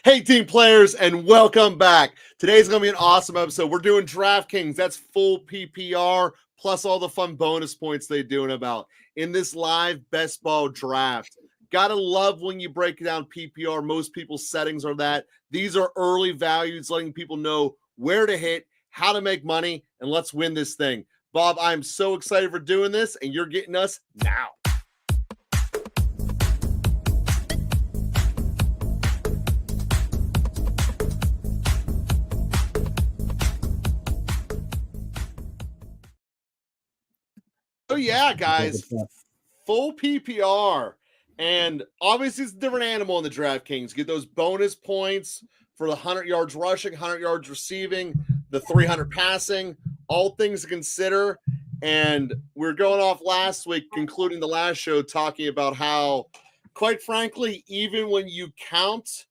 Hey, team players, and welcome back. Today's going to be an awesome episode. We're doing DraftKings. That's full PPR, plus all the fun bonus points they do about in this live best ball draft. Gotta love when you break down PPR. Most people's settings are that. These are early values, letting people know where to hit, how to make money, and let's win this thing. Bob, I'm so excited for doing this, and you're getting us now. Oh, yeah, guys, full PPR. And obviously, it's a different animal in the DraftKings. Get those bonus points for the 100 yards rushing, 100 yards receiving, the 300 passing, all things to consider. And we're going off last week, concluding the last show, talking about how, quite frankly, even when you count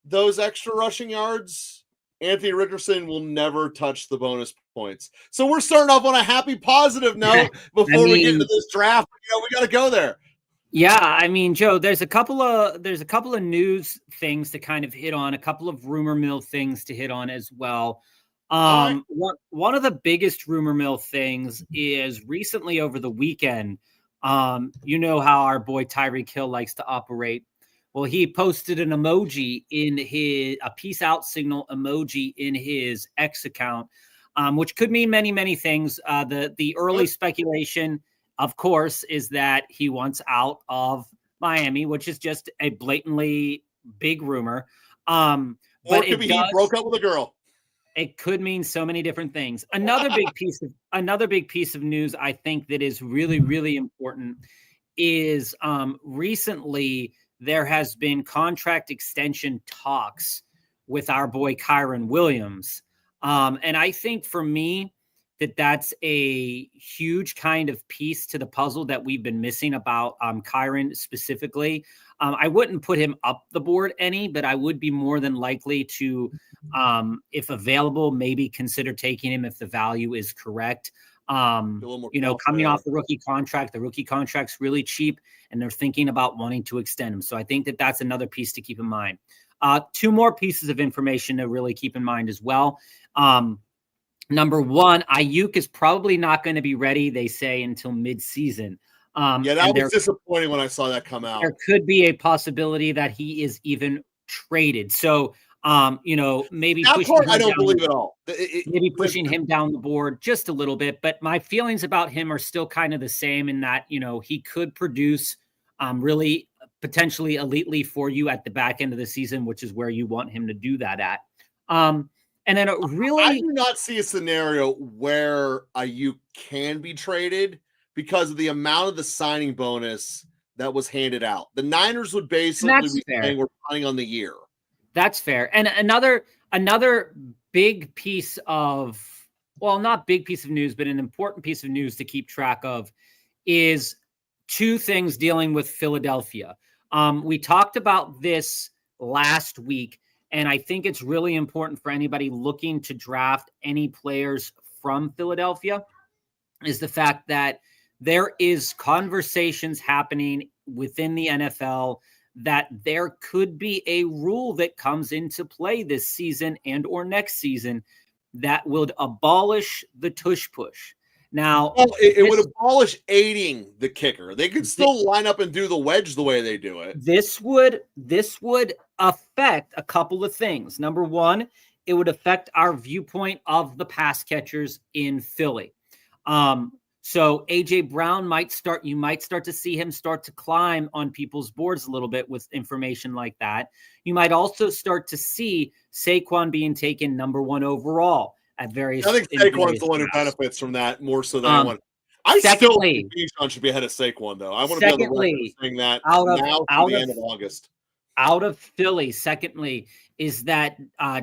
those extra rushing yards, Anthony Richardson will never touch the bonus points. So we're starting off on a happy, positive note before we get into this draft. We got to go there. Yeah, I mean, Joe, there's a couple of news things to kind of hit on, a couple of rumor mill things to hit on as well. One of the biggest rumor mill things is recently over the weekend. You know how our boy Tyreek Hill likes to operate. Well, he posted an emoji in a peace out signal emoji in his X account, which could mean many, many things. The early speculation, of course, is that he wants out of Miami, which is just a blatantly big rumor. Or it could be he broke up with a girl. It could mean so many different things. Another big piece of news I think that is really, really important is recently there has been contract extension talks with our boy Kyren Williams. And I think for me, that's a huge kind of piece to the puzzle that we've been missing about Kyren specifically. I wouldn't put him up the board any, but I would be more than likely to, if available, maybe consider taking him if the value is correct. Coming off the rookie contract's really cheap, and they're thinking about wanting to extend him. So I think that's another piece to keep in mind. Two more pieces of information to really keep in mind as well. Number one, Ayuk is probably not going to be ready, they say, until mid-season. That was disappointing when I saw that come out. There could be a possibility that he is even traded. So, maybe that part I don't believe at all. Maybe pushing him down the board just a little bit. But my feelings about him are still kind of the same in that, he could produce really potentially elitely for you at the back end of the season, which is where you want him to do that at. And then I do not see a scenario where Ayuk can be traded because of the amount of the signing bonus that was handed out. The Niners would basically be saying we're planning on the year. That's fair. And another big piece of, well, not big piece of news, but an important piece of news to keep track of is two things dealing with Philadelphia. We talked about this last week. And I think it's really important for anybody looking to draft any players from Philadelphia is the fact that there is conversations happening within the NFL that there could be a rule that comes into play this season and or next season that would abolish the tush push. Now, it would abolish aiding the kicker. They could still line up and do the wedge the way they do it. This would affect a couple of things. Number one, it would affect our viewpoint of the pass catchers in Philly. So AJ Brown you might start to see him start to climb on people's boards a little bit with information like that. You might also start to see Saquon being taken number one overall at various. I think Saquon's the one who benefits from that more so than anyone. I still think Bijan should be ahead of Saquon, though. I want to be on the record saying that now to the end of August. Out of Philly, secondly, is that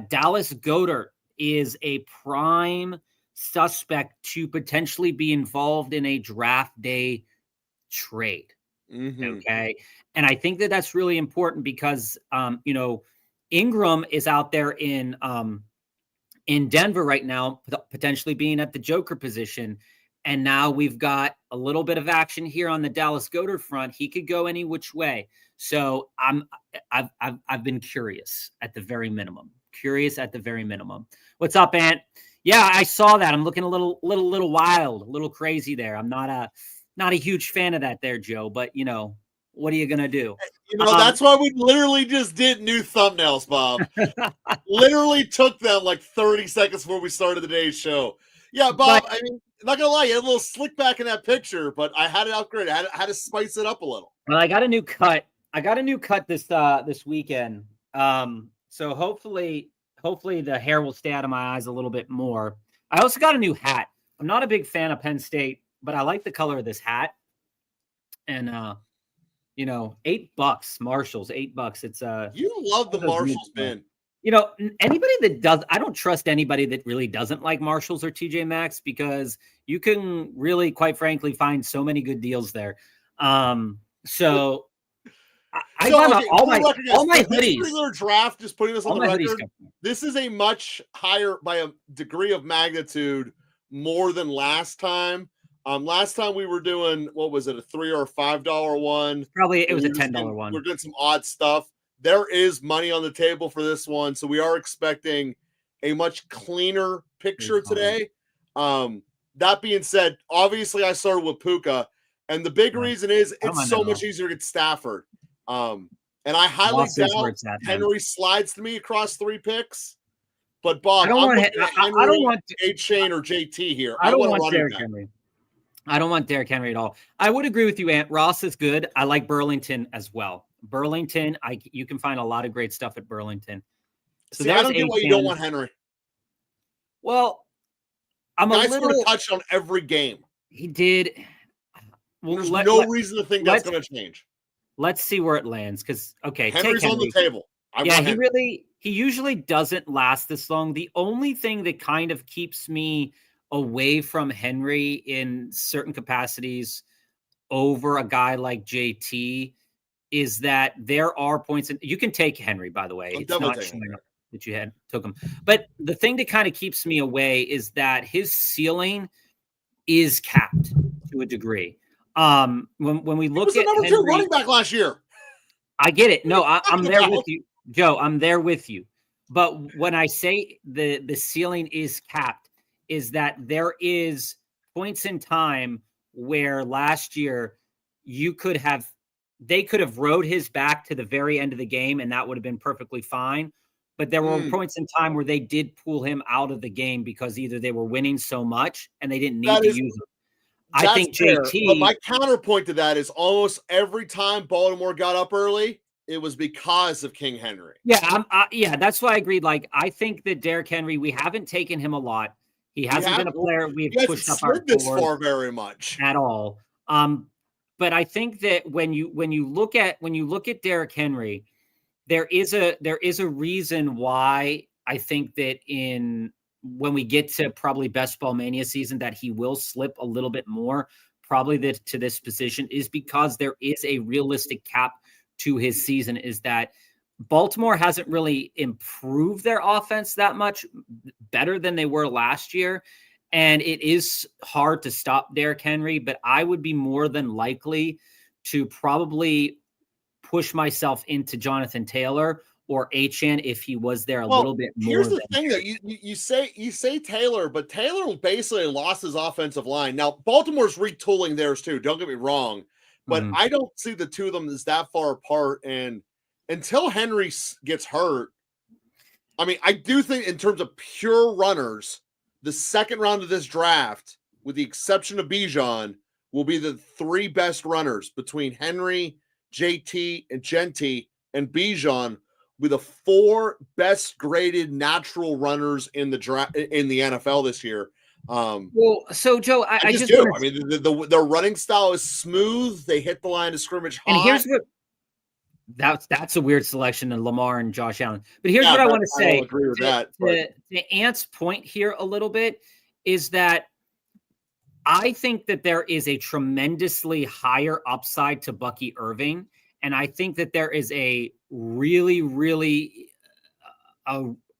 Dallas Goedert is a prime suspect to potentially be involved in a draft day trade. Mm-hmm. Okay. And I think that's really important because, Ingram is out there in Denver right now, potentially being at the Joker position. And now we've got a little bit of action here on the Dallas Goedert front. He could go any which way. So I've been curious at the very minimum. What's up, Ant? Yeah, I saw that. I'm looking a little wild, a little crazy there. I'm not a huge fan of that there, Joe, but what are you going to do? That's why we literally just did new thumbnails, Bob. Literally took them like 30 seconds before we started today's show. Yeah, Bob, I mean, not going to lie, you had a little slick back in that picture, but I had to upgrade it. I had to spice it up a little. Well, I got a new cut. This weekend. So hopefully the hair will stay out of my eyes a little bit more. I also got a new hat. I'm not a big fan of Penn State, but I like the color of this hat. And $8, Marshalls, $8. It's you love the Marshalls bin. Anybody that does, I don't trust anybody that really doesn't like Marshalls or TJ Maxx, because you can really, quite frankly, find so many good deals there. So I got all my hoodies. This particular draft, just putting this on the record, this is a much higher, by a degree of magnitude, more than last time. Last time we were doing, what was it, a $3 or $5 one? Probably it was a $10 one. We're doing some odd stuff. There is money on the table for this one, so we are expecting a much cleaner picture today. That being said, obviously I started with Puka, and the big reason is it's so much easier to get Stafford. And I highly doubt Henry slides to me across 3 picks. But Bob, I don't want A-Chain or JT here. I don't want Derrick Henry. I don't want Derrick Henry at all. I would agree with you, Ant. Ross is good. I like Burlington as well. Burlington, you can find a lot of great stuff at Burlington. So I don't get why you don't want Henry. Well, Guys would have touched on every game. He did. Well, there's no reason to think that's going to change. Let's see where it lands. Because Henry's on the table. He usually doesn't last this long. The only thing that kind of keeps me away from Henry in certain capacities over a guy like JT is that there are points you can take Henry, by the way. It's not showing up that you took him. But the thing that kind of keeps me away is that his ceiling is capped to a degree. When we look at the number 2 running back last year. I get it. No, I'm there with you, Joe. I'm there with you. But when I say the ceiling is capped, is that there is points in time where last year they could have rode his back to the very end of the game, and that would have been perfectly fine. But there were points in time where they did pull him out of the game because either they were winning so much and they didn't need to use him. I think JT. But my counterpoint to that is almost every time Baltimore got up early, it was because of King Henry. Yeah, that's why I agreed. Like, I think that Derrick Henry, we haven't taken him a lot. He hasn't been a player we've pushed up our this far very much at all. But I think that when you look at Derrick Henry, there is a reason why I think that when we get to probably Best Ball Mania season that he will slip a little bit more probably to this position is because there is a realistic cap to his season, is that Baltimore hasn't really improved their offense that much better than they were last year. And it is hard to stop Derrick Henry, but I would be more than likely to probably push myself into Jonathan Taylor or Achane if he was there a little bit more. Here's the thing that you say Taylor, but Taylor basically lost his offensive line. Now, Baltimore's retooling theirs too. Don't get me wrong, but I don't see the two of them as that far apart. And until Henry gets hurt, I mean, I do think in terms of pure runners, the second round of this draft, with the exception of Bijan, will be the 3 best runners between Henry, JT, and Genty, and Bijan with the 4 best graded natural runners in the draft in the NFL this year. So Joe, I just do. I mean, their running style is smooth. They hit the line of scrimmage hot. And here's what that's a weird selection of Lamar and Josh Allen. But here's what I want to say. I agree with that. The Ant's point here a little bit is that I think that there is a tremendously higher upside to Bucky Irving. And I think that there is a really, really,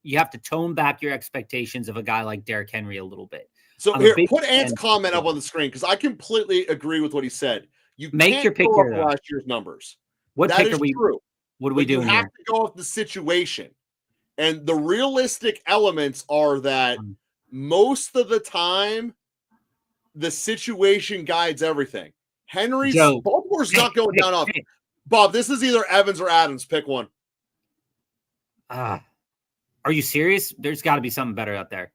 you have to tone back your expectations of a guy like Derrick Henry a little bit. So I'm a here, big put Ant's fan. comment up on the screen because I completely agree with what he said. You Make can't your pick go here, off though. last year's numbers. What That pick is are we? true. What are we But you doing have here? to go off the situation. And the realistic elements are that most of the time, the situation guides everything. Baltimore's not going down off. Bob, this is either Evans or Adams. Pick one. Are you serious? There's got to be something better out there.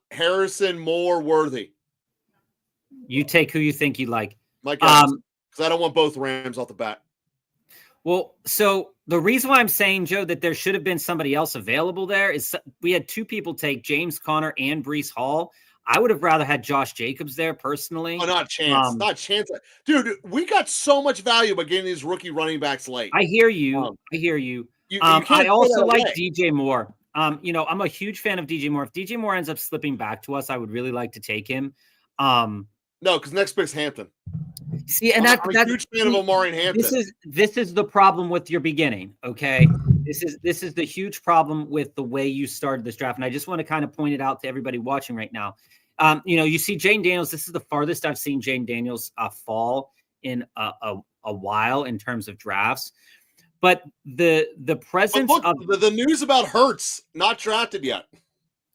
Harrison, Moore, Worthy. You take who you think you like. Mike Evans, because I don't want both Rams off the bat. Well, so the reason why I'm saying, Joe, that there should have been somebody else available there is we had two people take James Conner and Breece Hall. I would have rather had Josh Jacobs there personally. Oh, not a chance. Not a chance. Dude, we got so much value by getting these rookie running backs late. I hear you. I also like DJ Moore. I'm a huge fan of DJ Moore. If DJ Moore ends up slipping back to us, I would really like to take him. No, because next pick's Hampton. See, and I'm a huge fan of Omari and Hampton. This is the problem with your beginning. Okay, this is the huge problem with the way you started this draft, and I just want to kind of point it out to everybody watching right now. You see Jane Daniels. This is the farthest I've seen Jane Daniels fall in a while in terms of drafts. But the presence of the news about Hurts not drafted yet.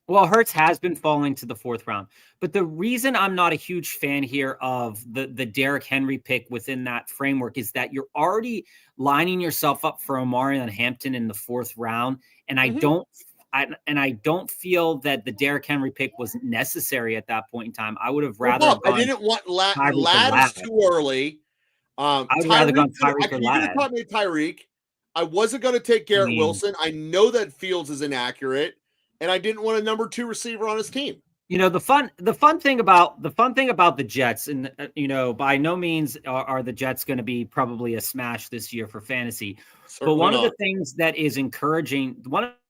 Well, Hurts has been falling to the fourth round. But the reason I'm not a huge fan here of the Derrick Henry pick within that framework is that you're already lining yourself up for Omari and Hampton in the fourth round. And I don't feel that the Derrick Henry pick was necessary at that point in time. I would have rather I didn't want Ladd too early. I would rather gone Tyreek or Ladd. You could have taught me Tyreek. I wasn't going to take Garrett Wilson. I know that Fields is inaccurate. And I didn't want a number 2 receiver on his team. The fun thing about the Jets, and by no means are the Jets going to be probably a smash this year for fantasy. Certainly but one of the things that is encouraging,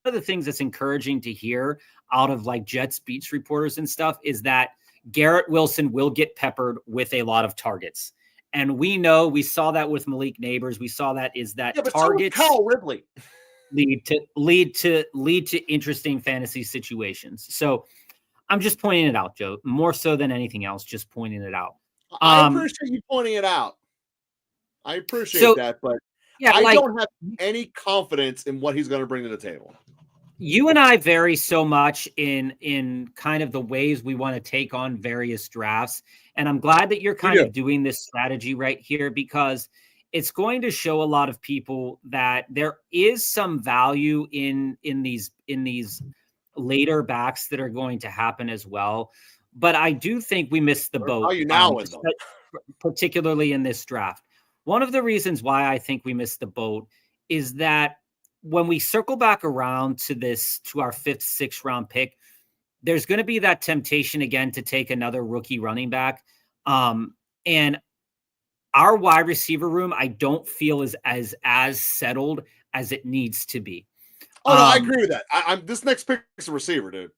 that's encouraging to hear out of like Jets beats reporters and stuff is that Garrett Wilson will get peppered with a lot of targets. And we saw that with Malik Neighbors. We saw that targets. Kyle Ridley. lead to interesting fantasy situations. So I'm just pointing it out, Joe, more so than anything else, just pointing it out. I appreciate you pointing it out. I appreciate that, but I don't have any confidence in what he's going to bring to the table. You and I vary so much in kind of the ways we want to take on various drafts. And I'm glad that you're kind of doing this strategy right here because it's going to show a lot of people that there is some value in these later backs that are going to happen as well. But I do think we missed the boat, particularly in this draft. One of the reasons why I think we missed the boat is that when we circle back around to our 5th, 6th round pick, there's going to be that temptation again to take another rookie running back. And our wide receiver room, I don't feel is as settled as it needs to be. Oh, no, I agree with that. This next pick is a receiver, dude.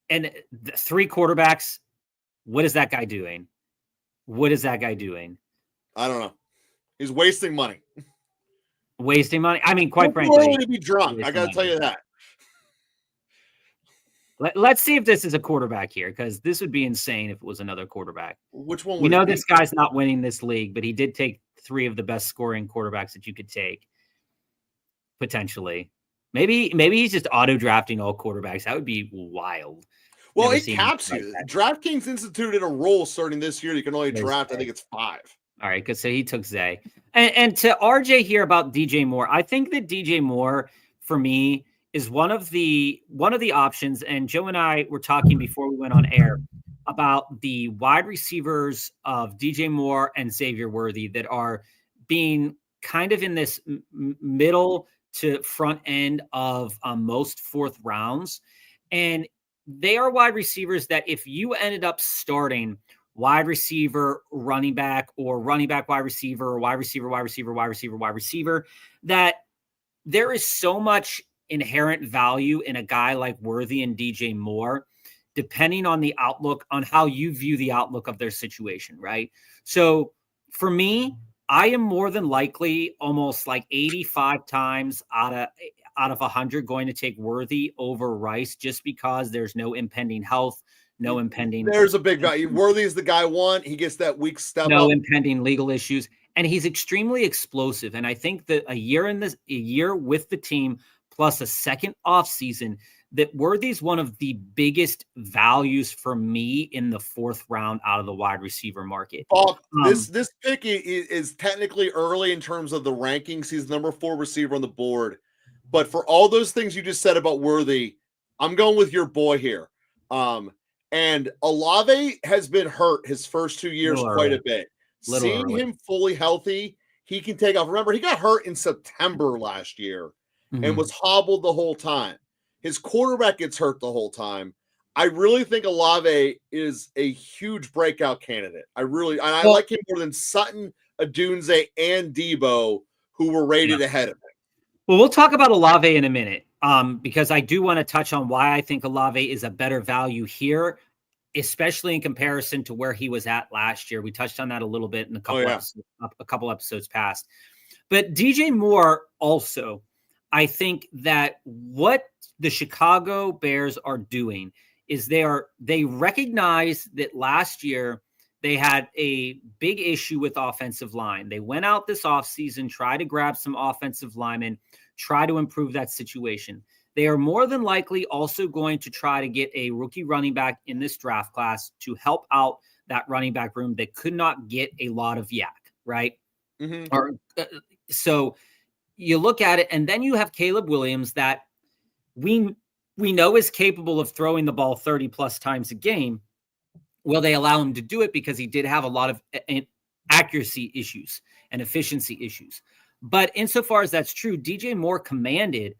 And 3 quarterbacks, what is that guy doing? I don't know. He's wasting money. Wasting money? I mean, quite frankly. To be drunk. I got to tell you that. Let's see if this is a quarterback here, because this would be insane if it was another quarterback. Which one? We know this guy's not winning this league, but he did take 3 of the best scoring quarterbacks that you could take, potentially. Maybe he's just auto drafting all quarterbacks. That would be wild. Well, it caps you. DraftKings instituted a rule starting this year. You can only draft, I think it's 5. All right, because so he took Zay. And to RJ here about DJ Moore, I think that DJ Moore, for me, is one of the options. And Joe and I were talking before we went on air about the wide receivers of DJ Moore and Xavier Worthy that are being kind of in this middle to front end of most 4th rounds. And they are wide receivers that if you ended up starting wide receiver, running back, or running back, wide receiver, or wide receiver, wide receiver, wide receiver, wide receiver, that there is so much inherent value in a guy like Worthy and DJ Moore, depending on the outlook, on how you view the outlook of their situation, right? So for me, I am more than likely almost like 85 times out out of 100 going to take Worthy over Rice just because there's no impending health, no impending. There's a big value. Worthy is the guy one. He gets that weak step no up. impending legal issues, and he's extremely explosive. And I think that a year with the team plus a second off season, that Worthy's one of the biggest values for me in the 4th round out of the wide receiver market. This pick is technically early in terms of the rankings. He's number 4 receiver on the board. But for all those things you just said about Worthy, I'm going with your boy here. And Olave has been hurt his first 2 years quite a bit. Seeing him fully healthy, he can take off. Remember, he got hurt in September last year and was hobbled the whole time. His quarterback gets hurt the whole time. I really think Olave is a huge breakout candidate. I like him more than Sutton, Adunze, and Debo, who were rated ahead of him. Well, we'll talk about Olave in a minute, because I do want to touch on why I think Olave is a better value here, especially in comparison to where he was at last year. We touched on that a little bit in a couple episodes past. But DJ Moore also, I think that what the Chicago Bears are doing is they recognize that last year they had a big issue with offensive line. They went out this offseason, tried to grab some offensive linemen, try to improve that situation. They are more than likely also going to try to get a rookie running back in this draft class to help out that running back room that could not get a lot of yak, right? So you look at it, and then you have Caleb Williams that we know is capable of throwing the ball 30 plus times a game. Will they allow him to do it? Because he did have a lot of accuracy issues and efficiency issues. But insofar as that's true, DJ Moore commanded,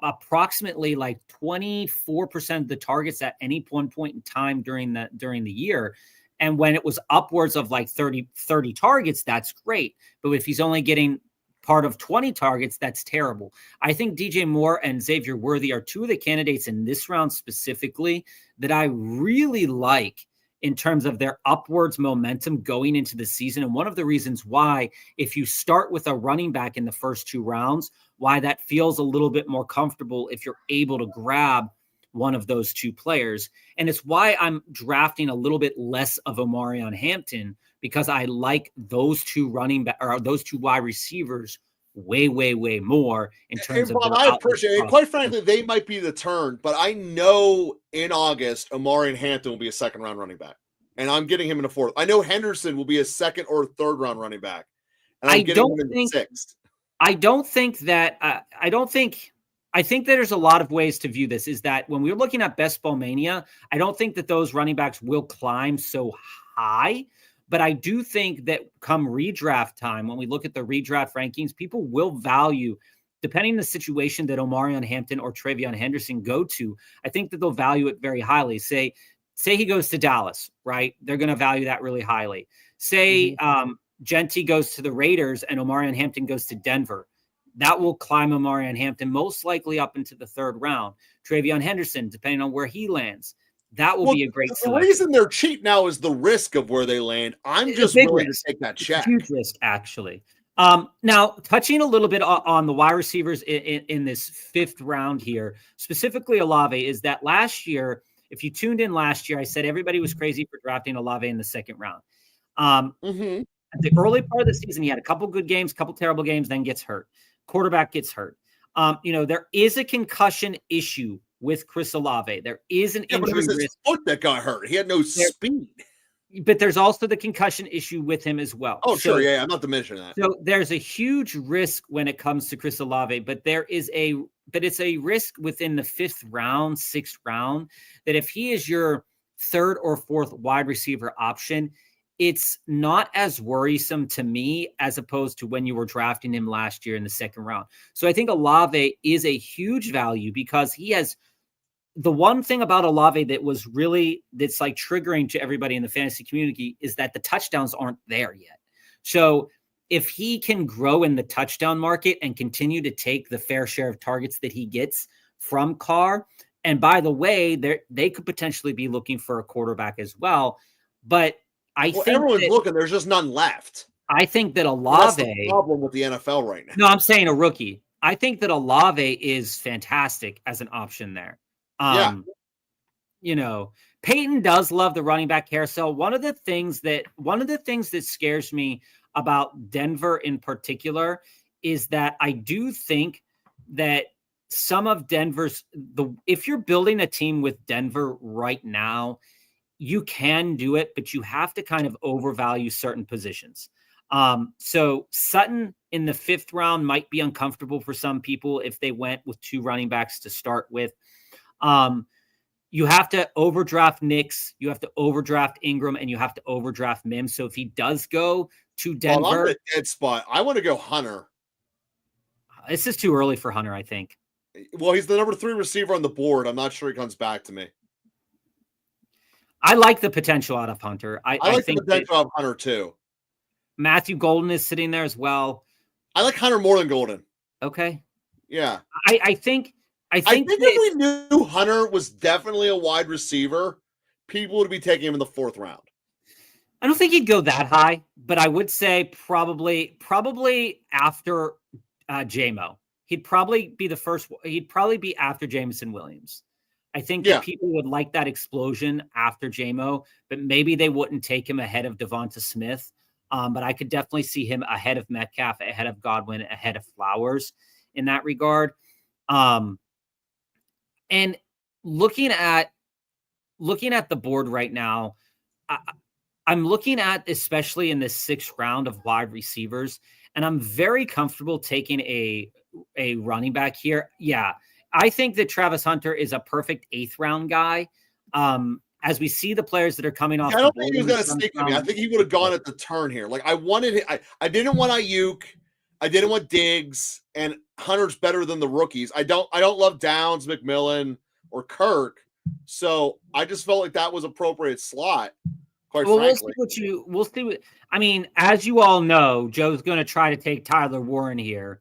approximately like 24% of the targets at any one point in time during the year. And when it was upwards of like 30 targets, that's great. But if he's only getting part of 20 targets, that's terrible. I think DJ Moore and Xavier Worthy are two of the candidates in this round specifically that I really like in terms of their upwards momentum going into the season. And one of the reasons why, if you start with a running back in the first 2 rounds, why that feels a little bit more comfortable if you're able to grab one of those 2 players. And it's why I'm drafting a little bit less of Omarion Hampton, because I like those 2 those 2 wide receivers way more in terms of. Bob, I appreciate it. Quite frankly, they might be the turn, but I know in August, Omarion Hampton will be a 2nd round running back, and I'm getting him in a 4th. I know Henderson will be a 2nd or 3rd round running back, and I'm getting him in the 6th. I think that there's a lot of ways to view this. Is that when we're looking at Best Ball Mania, I don't think that those running backs will climb so high. But I do think that come redraft time, when we look at the redraft rankings, people will value, depending on the situation that Omarion Hampton or Travion Henderson go to, I think that they'll value it very highly. Say he goes to Dallas, right? They're going to value that really highly. Say Genty goes to the Raiders and Omarion Hampton goes to Denver. That will climb Omarion Hampton most likely up into the 3rd round. Travion Henderson, depending on where he lands, that will be a great selection. The reason they're cheap now is the risk of where they land. I'm just willing to take that check. Huge risk, actually. Now, touching a little bit on the wide receivers in this 5th round here, specifically Olave, is that last year, if you tuned in last year, I said everybody was crazy for drafting Olave in the 2nd round. At the early part of the season, he had a couple good games, couple terrible games, then gets hurt. Quarterback gets hurt. There is a concussion issue with Chris Olave. There is an injury risk. Foot that got hurt. He had no speed. But there's also the concussion issue with him as well. Oh, sure. Yeah, I'm not to mention that. So there's a huge risk when it comes to Chris Olave, but it's a risk within the 5th round, 6th round, that if he is your 3rd or 4th wide receiver option, it's not as worrisome to me as opposed to when you were drafting him last year in the 2nd round. So I think Olave is a huge value because he has the one thing about Olave that's like triggering to everybody in the fantasy community is that the touchdowns aren't there yet. So if he can grow in the touchdown market and continue to take the fair share of targets that he gets from Carr, and by the way, they could potentially be looking for a quarterback as well. But I think everyone's looking. There's just none left. I think that Olave. That's the problem with the NFL right now. No, I'm saying a rookie. I think that Olave is fantastic as an option there. Yeah. You know, Peyton does love the running back carousel. One of the things that scares me about Denver in particular is that I do think that some of Denver's if you're building a team with Denver right now, you can do it, but you have to kind of overvalue certain positions. So Sutton in the 5th round might be uncomfortable for some people if they went with 2 running backs to start with. You have to overdraft Nix, you have to overdraft Ingram, and you have to overdraft Mims. So if he does go to Denver, I'm in a dead spot. I want to go Hunter. This is too early for Hunter, I think. Well, he's the number 3 receiver on the board. I'm not sure he comes back to me. I like the potential out of Hunter. I like think the potential of Hunter too. Matthew Golden is sitting there as well. I like Hunter more than Golden. Okay. Yeah. I think if we knew Hunter was definitely a wide receiver, people would be taking him in the 4th round. I don't think he'd go that high, but I would say probably after JMO. He'd probably be the first. He'd probably be after Jameson Williams. I think that people would like that explosion after JMO, but maybe they wouldn't take him ahead of Devonta Smith. But I could definitely see him ahead of Metcalf, ahead of Godwin, ahead of Flowers in that regard. And looking at the board right now, I'm looking at, especially in the 6th round of wide receivers, and I'm very comfortable taking a running back here. Yeah, I think that Travis Hunter is a perfect 8th round guy. As we see the players that are coming off, I don't think he was going to stick to me. I think he would have gone at the turn here. Like I didn't want Ayuk, I didn't want Diggs, and Hunter's better than the rookies. I don't love Downs, McMillan, or Kirk, so I just felt like that was appropriate slot. Quite frankly, we'll see what I mean. As you all know, Joe's going to try to take Tyler Warren here.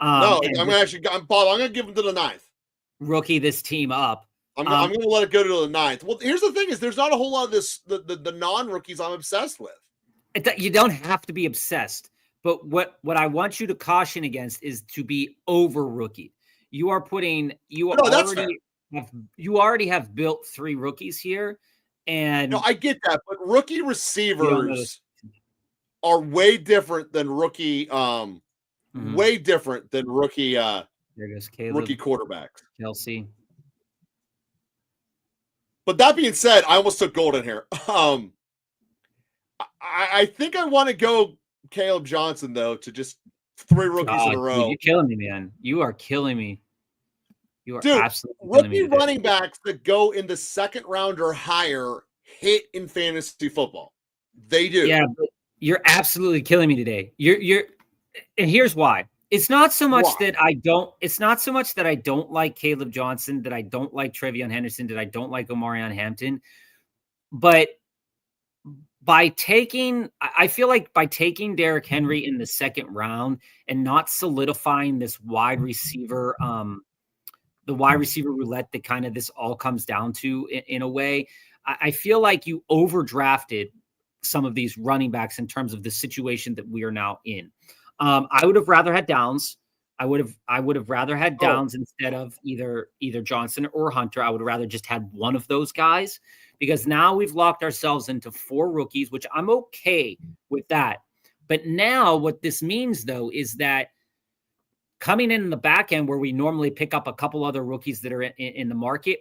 No, I'm going to give him to the 9th. Rookie this team up. I'm going to let it go to the 9th. Well, here's the thing: is there's not a whole lot of this the non-rookies I'm obsessed with. You don't have to be obsessed, but what I want you to caution against is to be over rookie. You are putting you already have built 3 rookies here, and I get that, but rookie receivers are way different than rookie. Way different than rookie. There goes Caleb. Rookie quarterbacks. Kelsey. But that being said, I almost took Golden here. I think I want to go Caleb Johnson though, to just 3 rookies in a row. You're killing me, man. You are killing me. You are absolutely rookie running backs that go in the 2nd round or higher hit in fantasy football. They do. Yeah, but you're absolutely killing me today. You're and here's why. It's not so much that I don't like Caleb Johnson, that I don't like Trevion Henderson, that I don't like Omarion Hampton. But I feel like by taking Derrick Henry in the 2nd round and not solidifying this wide receiver, the wide receiver roulette that kind of this all comes down to in a way, I feel like you overdrafted some of these running backs in terms of the situation that we are now in. I would have rather had Downs. I would have rather had Downs instead of either Johnson or Hunter. I would have rather just had one of those guys, because now we've locked ourselves into 4 rookies, which I'm okay with that. But now what this means though is that coming in the back end where we normally pick up a couple other rookies that are in the market,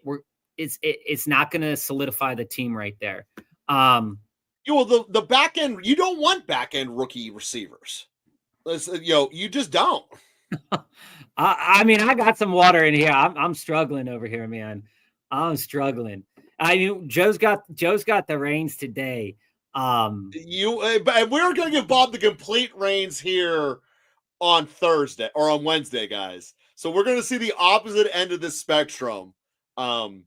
it's not going to solidify the team right there. The back end, you don't want back end rookie receivers. You just don't. I mean, I got some water in here. I'm struggling over here, man. I'm struggling. I mean, Joe's got the reins today. We're going to give Bob the complete reins here on Thursday or on Wednesday, guys. So we're going to see the opposite end of the spectrum. I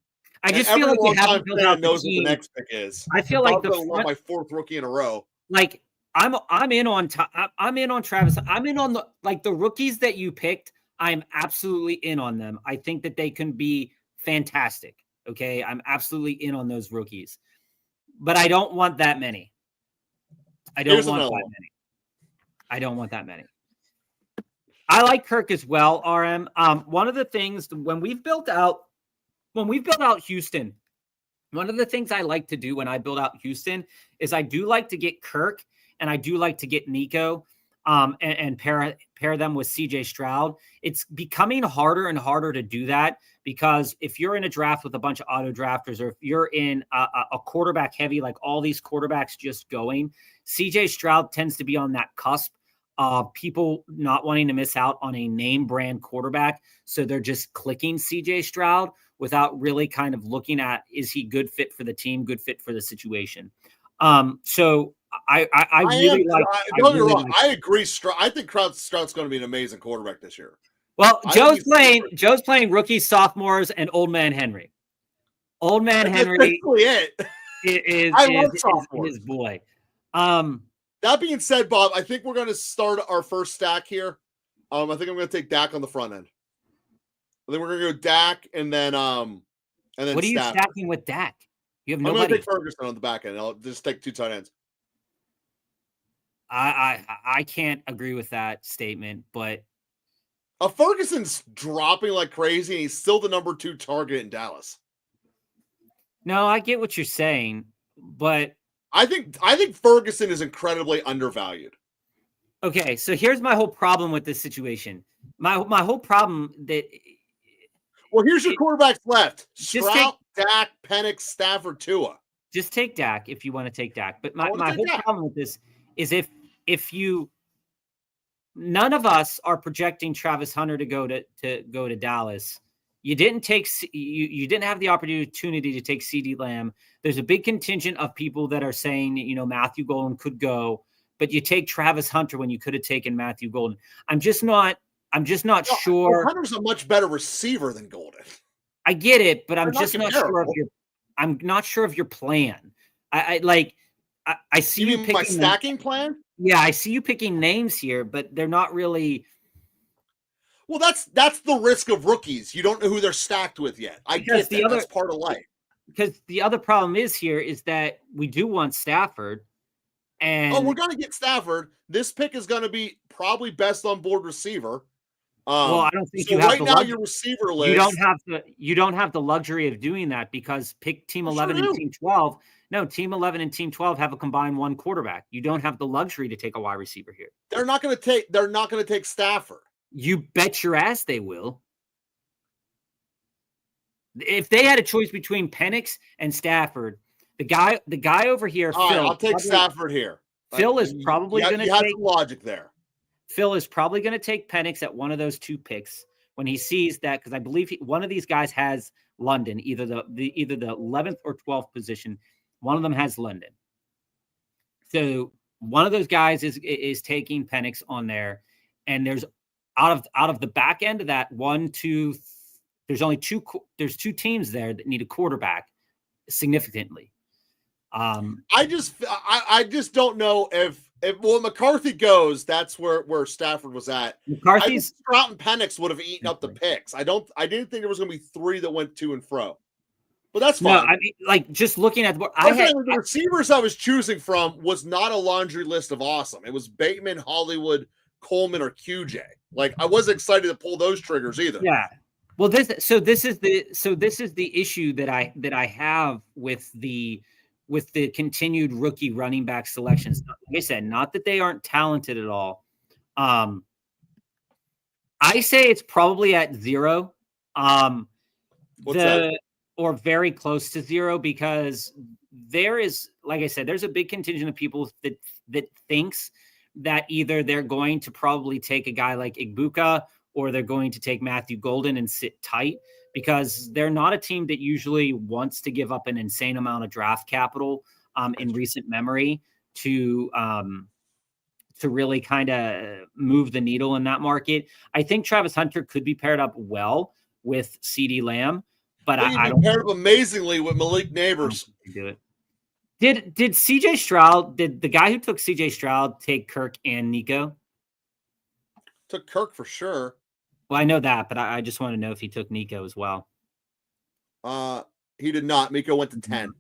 just feel like you haven't built out knows what the next pick is. I feel like my 4th rookie in a row. Like I'm in on Travis. I'm in on the rookies that you picked. I'm absolutely in on them. I think that they can be fantastic. Okay, I'm absolutely in on those rookies, but I don't want that many. I don't want that many. I like Kirk as well, RM. One of the things when we've built out Houston, one of the things I like to do when I build out Houston is I do like to get Kirk and I do like to get Nico and pair them with CJ Stroud. It's becoming harder and harder to do that because if you're in a draft with a bunch of auto drafters or if you're in a quarterback heavy, like all these quarterbacks just going, CJ Stroud tends to be on that cusp of people not wanting to miss out on a name brand quarterback. So they're just clicking CJ Stroud without really kind of looking at, is he good fit for the team, good fit for the situation? So I really like. Don't get me wrong. I agree. I think Stroud's going to be an amazing quarterback this year. Well, Joe's playing rookies, sophomores, and old man Henry. Old man Henry is his boy. That being said, Bob, I think we're going to start our first stack here. I think I'm going to take Dak on the front end. I think we're going to go Dak and then what are you stacking with Dak? You have nobody. I'm going to take Ferguson on the back end. I'll just take 2 tight ends. I can't agree with that statement, but Ferguson's dropping like crazy, and he's still the number 2 target in Dallas. No, I get what you're saying, but I think Ferguson is incredibly undervalued. Okay, so here's my whole problem with this situation. My whole problem that. Well, here's your quarterbacks left: Stroud, Dak, Penix, Stafford, Tua. Just take Dak if you want to take Dak. But my whole problem with this is if you none of us are projecting Travis Hunter to go to Dallas. You didn't have the opportunity to take CeeDee Lamb. There's a big contingent of people that are saying, Matthew Golden could go, but you take Travis Hunter when you could have taken Matthew Golden. I'm just not sure. Hunter's a much better receiver than Golden. I get it, but I'm just not sure of your plan. I see you picking my stacking plan. Yeah, I see you picking names here, but they're not really. Well, that's the risk of rookies. You don't know who they're stacked with yet. That's part of life. Because the other problem is that we do want Stafford. And we're going to get Stafford. This pick is going to be probably best on board receiver. Well, I don't think so you have right now your receiver list. You don't have the luxury of doing that because pick team 11 and team 12. No, team 11 and team 12 have a combined 1 quarterback. You don't have the luxury to take a wide receiver here. They're not going to take Stafford. You bet your ass they will. If they had a choice between Penix and Stafford, the guy over here, Phil, right, I'll take Stafford here. Phil is probably going to take some logic there. Phil is probably going to take Penix at one of those 2 picks when he sees that, because I believe one of these guys has London, either the 11th or 12th position. One of them has London. So one of those guys is taking Penix on there, and there's out of the back end of that there's 2 teams there that need a quarterback significantly. I just don't know if McCarthy goes, that's where Stafford was at. McCarthy's Stroud and Penix would have eaten up the picks. I didn't think there was going to be 3 that went to and fro. But that's fine. No, I mean, just looking at what the receivers I was choosing from was not a laundry list of awesome. It was Bateman, Hollywood, Coleman, or QJ. I wasn't excited to pull those triggers either. Yeah. Well, this is the issue that I have with the continued rookie running back selections. Like I said, not that they aren't talented at all. I say it's probably at 0. What's that? Or very close to 0, because there is, like I said, there's a big contingent of people that thinks that either they're going to probably take a guy like Igbuka or they're going to take Matthew Golden and sit tight, because they're not a team that usually wants to give up an insane amount of draft capital in recent memory to really kind of move the needle in that market. I think Travis Hunter could be paired up well with CeeDee Lamb, but I don't paired up amazingly with Malik Neighbors. Do it. Did CJ Stroud? Did the guy who took CJ Stroud take Kirk and Nico? Took Kirk for sure. Well, I know that, but I just want to know if he took Nico as well. He did not. Nico went to 10.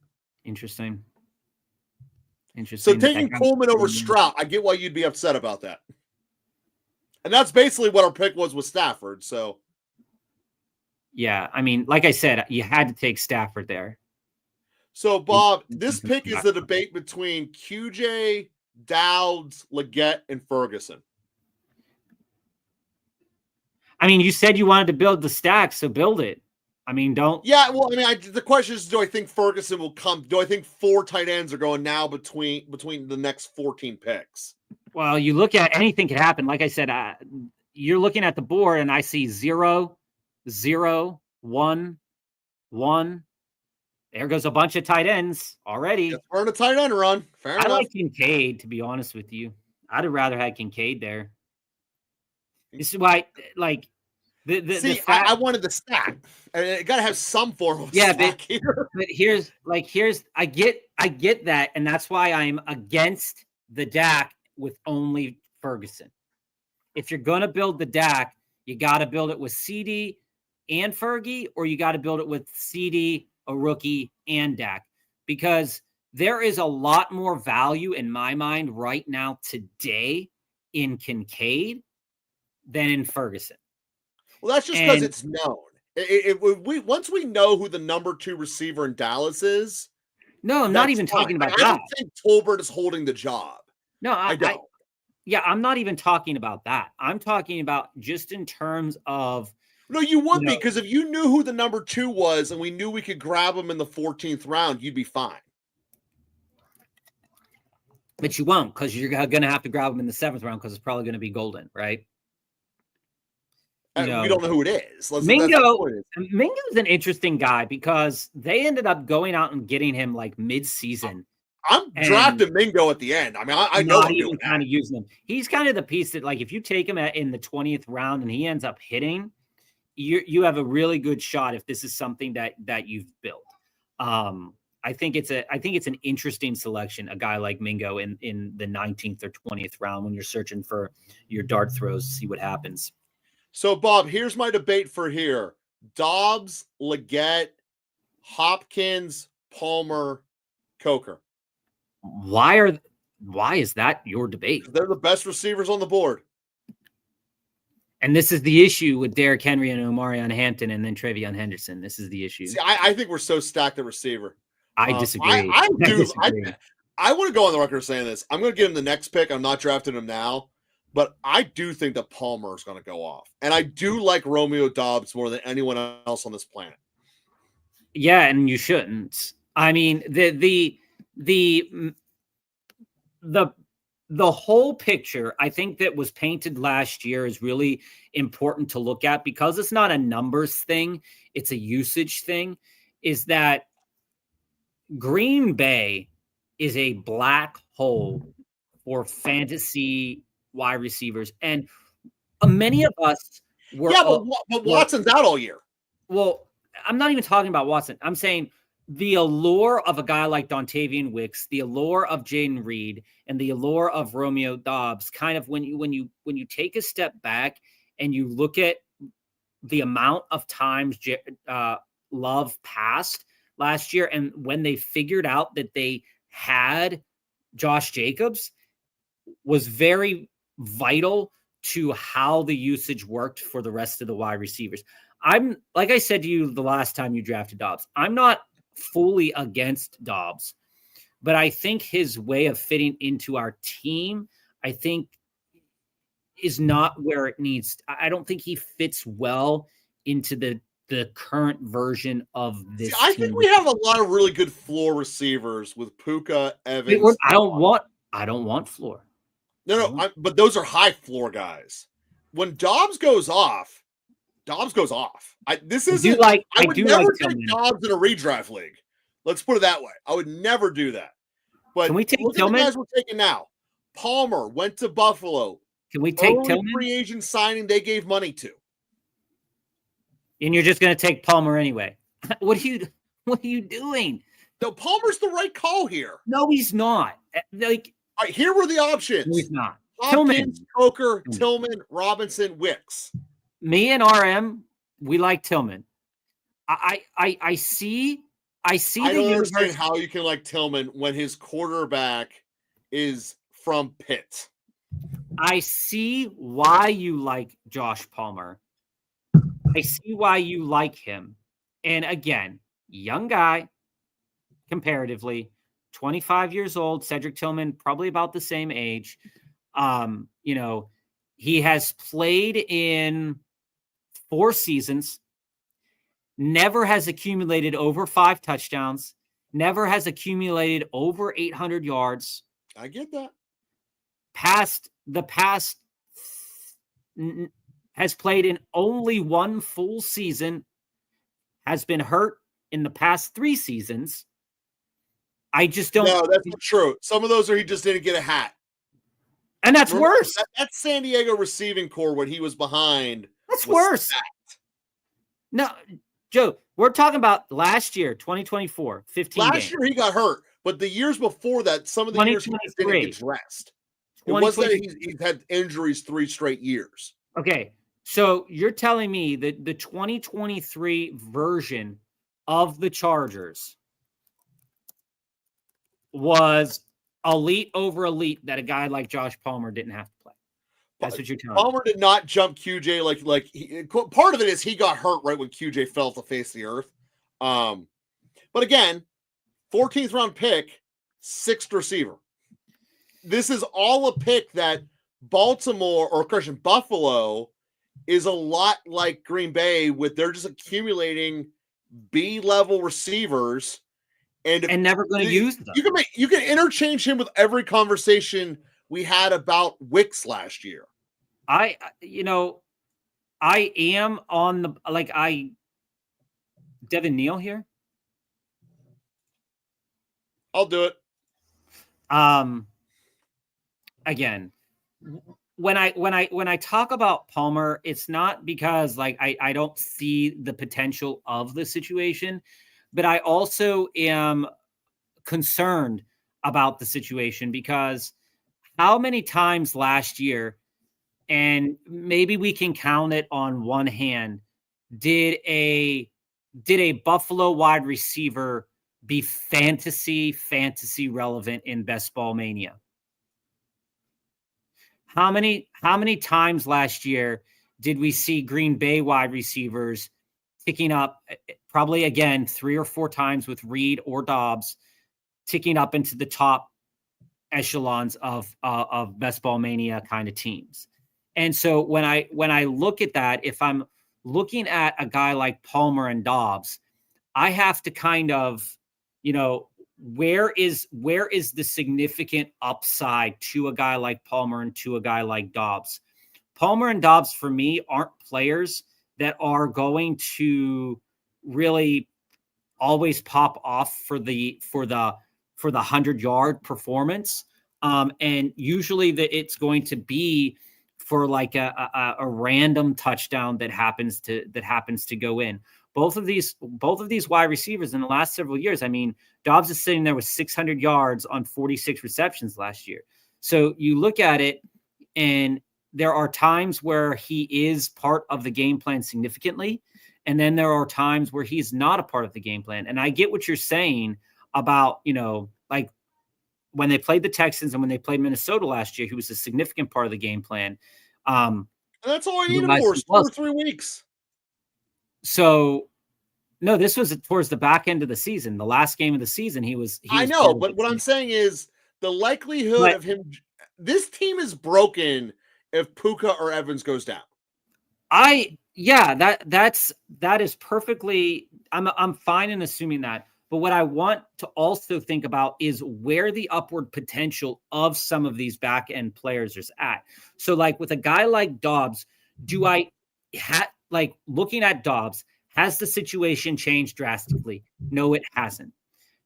Interesting. So taking Coleman over Stroud, I get why you'd be upset about that. And that's basically what our pick was with Stafford. So, yeah, I mean, like I said, you had to take Stafford there. So Bob, this pick is the debate between QJ, Dowds, Leggett, and Ferguson. I mean, you said you wanted to build the stack, so build it. I mean, don't. Yeah, well, I mean, the question is, do I think Ferguson will come? Do I think 4 tight ends are going now between the next 14 picks? Well, you look at anything can happen. Like I said, you're looking at the board, and I see 0, 0, 1, 1. There goes a bunch of tight ends already. Yes, we're in a tight end run. Fair enough. like Kincaid, to be honest with you. I'd have rather had Kincaid there. This is why, like, I wanted the stack. I got to have some form of stack here. But here's I get that, and that's why I'm against the DAC with only Ferguson. If you're gonna build the DAC, you got to build it with CD and Fergie, or you got to build it with CD, a rookie, and DAC, because there is a lot more value in my mind right now today in Kincaid than in Ferguson. Well, that's just because it's known. Once we know who the number 2 receiver in Dallas is. No, I'm not even talking about that. I don't think Tolbert is holding the job. No, I don't. I'm not even talking about that. I'm talking about just in terms of. No, you would be, because if you knew who the number 2 was and we knew we could grab him in the 14th round, you'd be fine. But you won't, because you're going to have to grab him in the 7th round, because it's probably going to be Golden, right? We don't know who it is. Mingo is an interesting guy, because they ended up going out and getting him like mid-season. I'm drafting Mingo at the end. I mean, I know I'm doing kind of using him. He's kind of the piece that, like, if you take him in the 20th round and he ends up hitting, you have a really good shot if this is something that you've built. I think it's an interesting selection, a guy like Mingo in the 19th or 20th round when you're searching for your dart throws to see what happens. So, Bob, here's my debate for here. Dobbs, Leggett, Hopkins, Palmer, Coker. Why is that your debate? They're the best receivers on the board. And this is the issue with Derrick Henry and Omarion Hampton and then Travion Henderson. This is the issue. See, I think we're so stacked at receiver. I disagree. I want to go on the record saying this. I'm going to give him the next pick. I'm not drafting him now. But I do think that Palmer is going to go off. And I do like Romeo Doubs more than anyone else on this planet. Yeah, and you shouldn't. I mean, the whole picture, I think, that was painted last year is really important to look at, because it's not a numbers thing, it's a usage thing, is that Green Bay is a black hole for fantasy wide receivers. And many of us were... Yeah, but Watson's out all year. Well, I'm not even talking about Watson. I'm saying the allure of a guy like Dontavian Wicks, the allure of Jaden Reed, and the allure of Romeo Doubs, kind of when you take a step back and you look at the amount of times Love passed last year, and when they figured out that they had Josh Jacobs, was very vital to how the usage worked for the rest of the wide receivers. I'm, like I said to you the last time you drafted Dobbs, I'm not fully against Dobbs, but I think his way of fitting into our team, I think, is not where it needs. I don't think he fits well into the current version of this team. I think we have a lot of really good floor receivers with Puka, Evans. I don't want floor. No, but those are high floor guys. When Dobbs goes off, Dobbs goes off. I would never take Dobbs in a redraft league. Let's put it that way. I would never do that. But can we take look Tillman? at the guys we're taking now. Palmer went to Buffalo. Can we take Tillman? Free agent signing they gave money to. And you're just going to take Palmer anyway. What are you doing? No, Palmer's the right call here. No, he's not. Like, all right, here were the options. No, he's not. Hopkins, Coker, Tillman, Robinson, Wicks. Me and RM, we like Tillman. I see. I don't understand how you can like Tillman when his quarterback is from Pitt. I see why you like Josh Palmer. I see why you like him. And again, young guy, comparatively, 25 years old. Cedric Tillman, probably about the same age. You know, he has played in 4 seasons, never has accumulated over 5 touchdowns, never has accumulated over 800 yards. I get that. Has played in only 1 full season, has been hurt in the past 3 seasons. I just don't. No, that's not true. Some of those are he just didn't get a hat. And that's worse. That San Diego receiving core when he was behind. That's worse. Stacked. No, Joe, we're talking about last year, 2024, 15 Last games. year he got hurt, but the years before that, some of the years he didn't get dressed. It wasn't that he's had injuries 3 straight years. Okay, so you're telling me that the 2023 version of the Chargers was elite over elite that a guy like Josh Palmer didn't have to play. That's what you're telling me. Palmer did not jump QJ part of it is he got hurt right when QJ fell off the face of the earth. But again, 14th round pick, 6th receiver. This is all a pick that Buffalo is a lot like Green Bay with they're just accumulating B-level receivers and never going to use them. You can interchange him with every conversation we had about Wicks last year. I am on the Devin Neal here. I'll do it. Again, when I talk about Palmer, it's not because I don't see the potential of the situation, but I also am concerned about the situation because how many times last year, and maybe we can count it on one hand, did a Buffalo wide receiver be fantasy relevant in Best Ball Mania? How many times last year did we see Green Bay wide receivers ticking up, probably again 3 or 4 times with Reed or Dobbs, ticking up into the top echelons of Best Ball Mania kind of teams? And so when I look at that, if I'm looking at a guy like Palmer and Dobbs, I have to kind of, where is the significant upside to a guy like Palmer and to a guy like Dobbs? Palmer and Dobbs for me aren't players that are going to really always pop off for the 100-yard performance. And usually it's going to be for like a random touchdown that happens to go in. Both of these wide receivers in the last several years, I mean, Dobbs is sitting there with 600 yards on 46 receptions last year. So you look at it, and there are times where he is part of the game plan significantly, and then there are times where he's not a part of the game plan. And I get what you're saying about, like when they played the Texans and when they played Minnesota last year, he was a significant part of the game plan. And that's all I need him for, 2 or 3 weeks. So, no, this was towards the back end of the season. The last game of the season, he was I know, but what I'm saying is the likelihood of him. This team is broken if Puka or Evans goes down. That is perfectly. I'm fine in assuming that. But what I want to also think about is where the upward potential of some of these back end players is at. So, like with a guy like Dobbs, looking at Dobbs, has the situation changed drastically? No, it hasn't.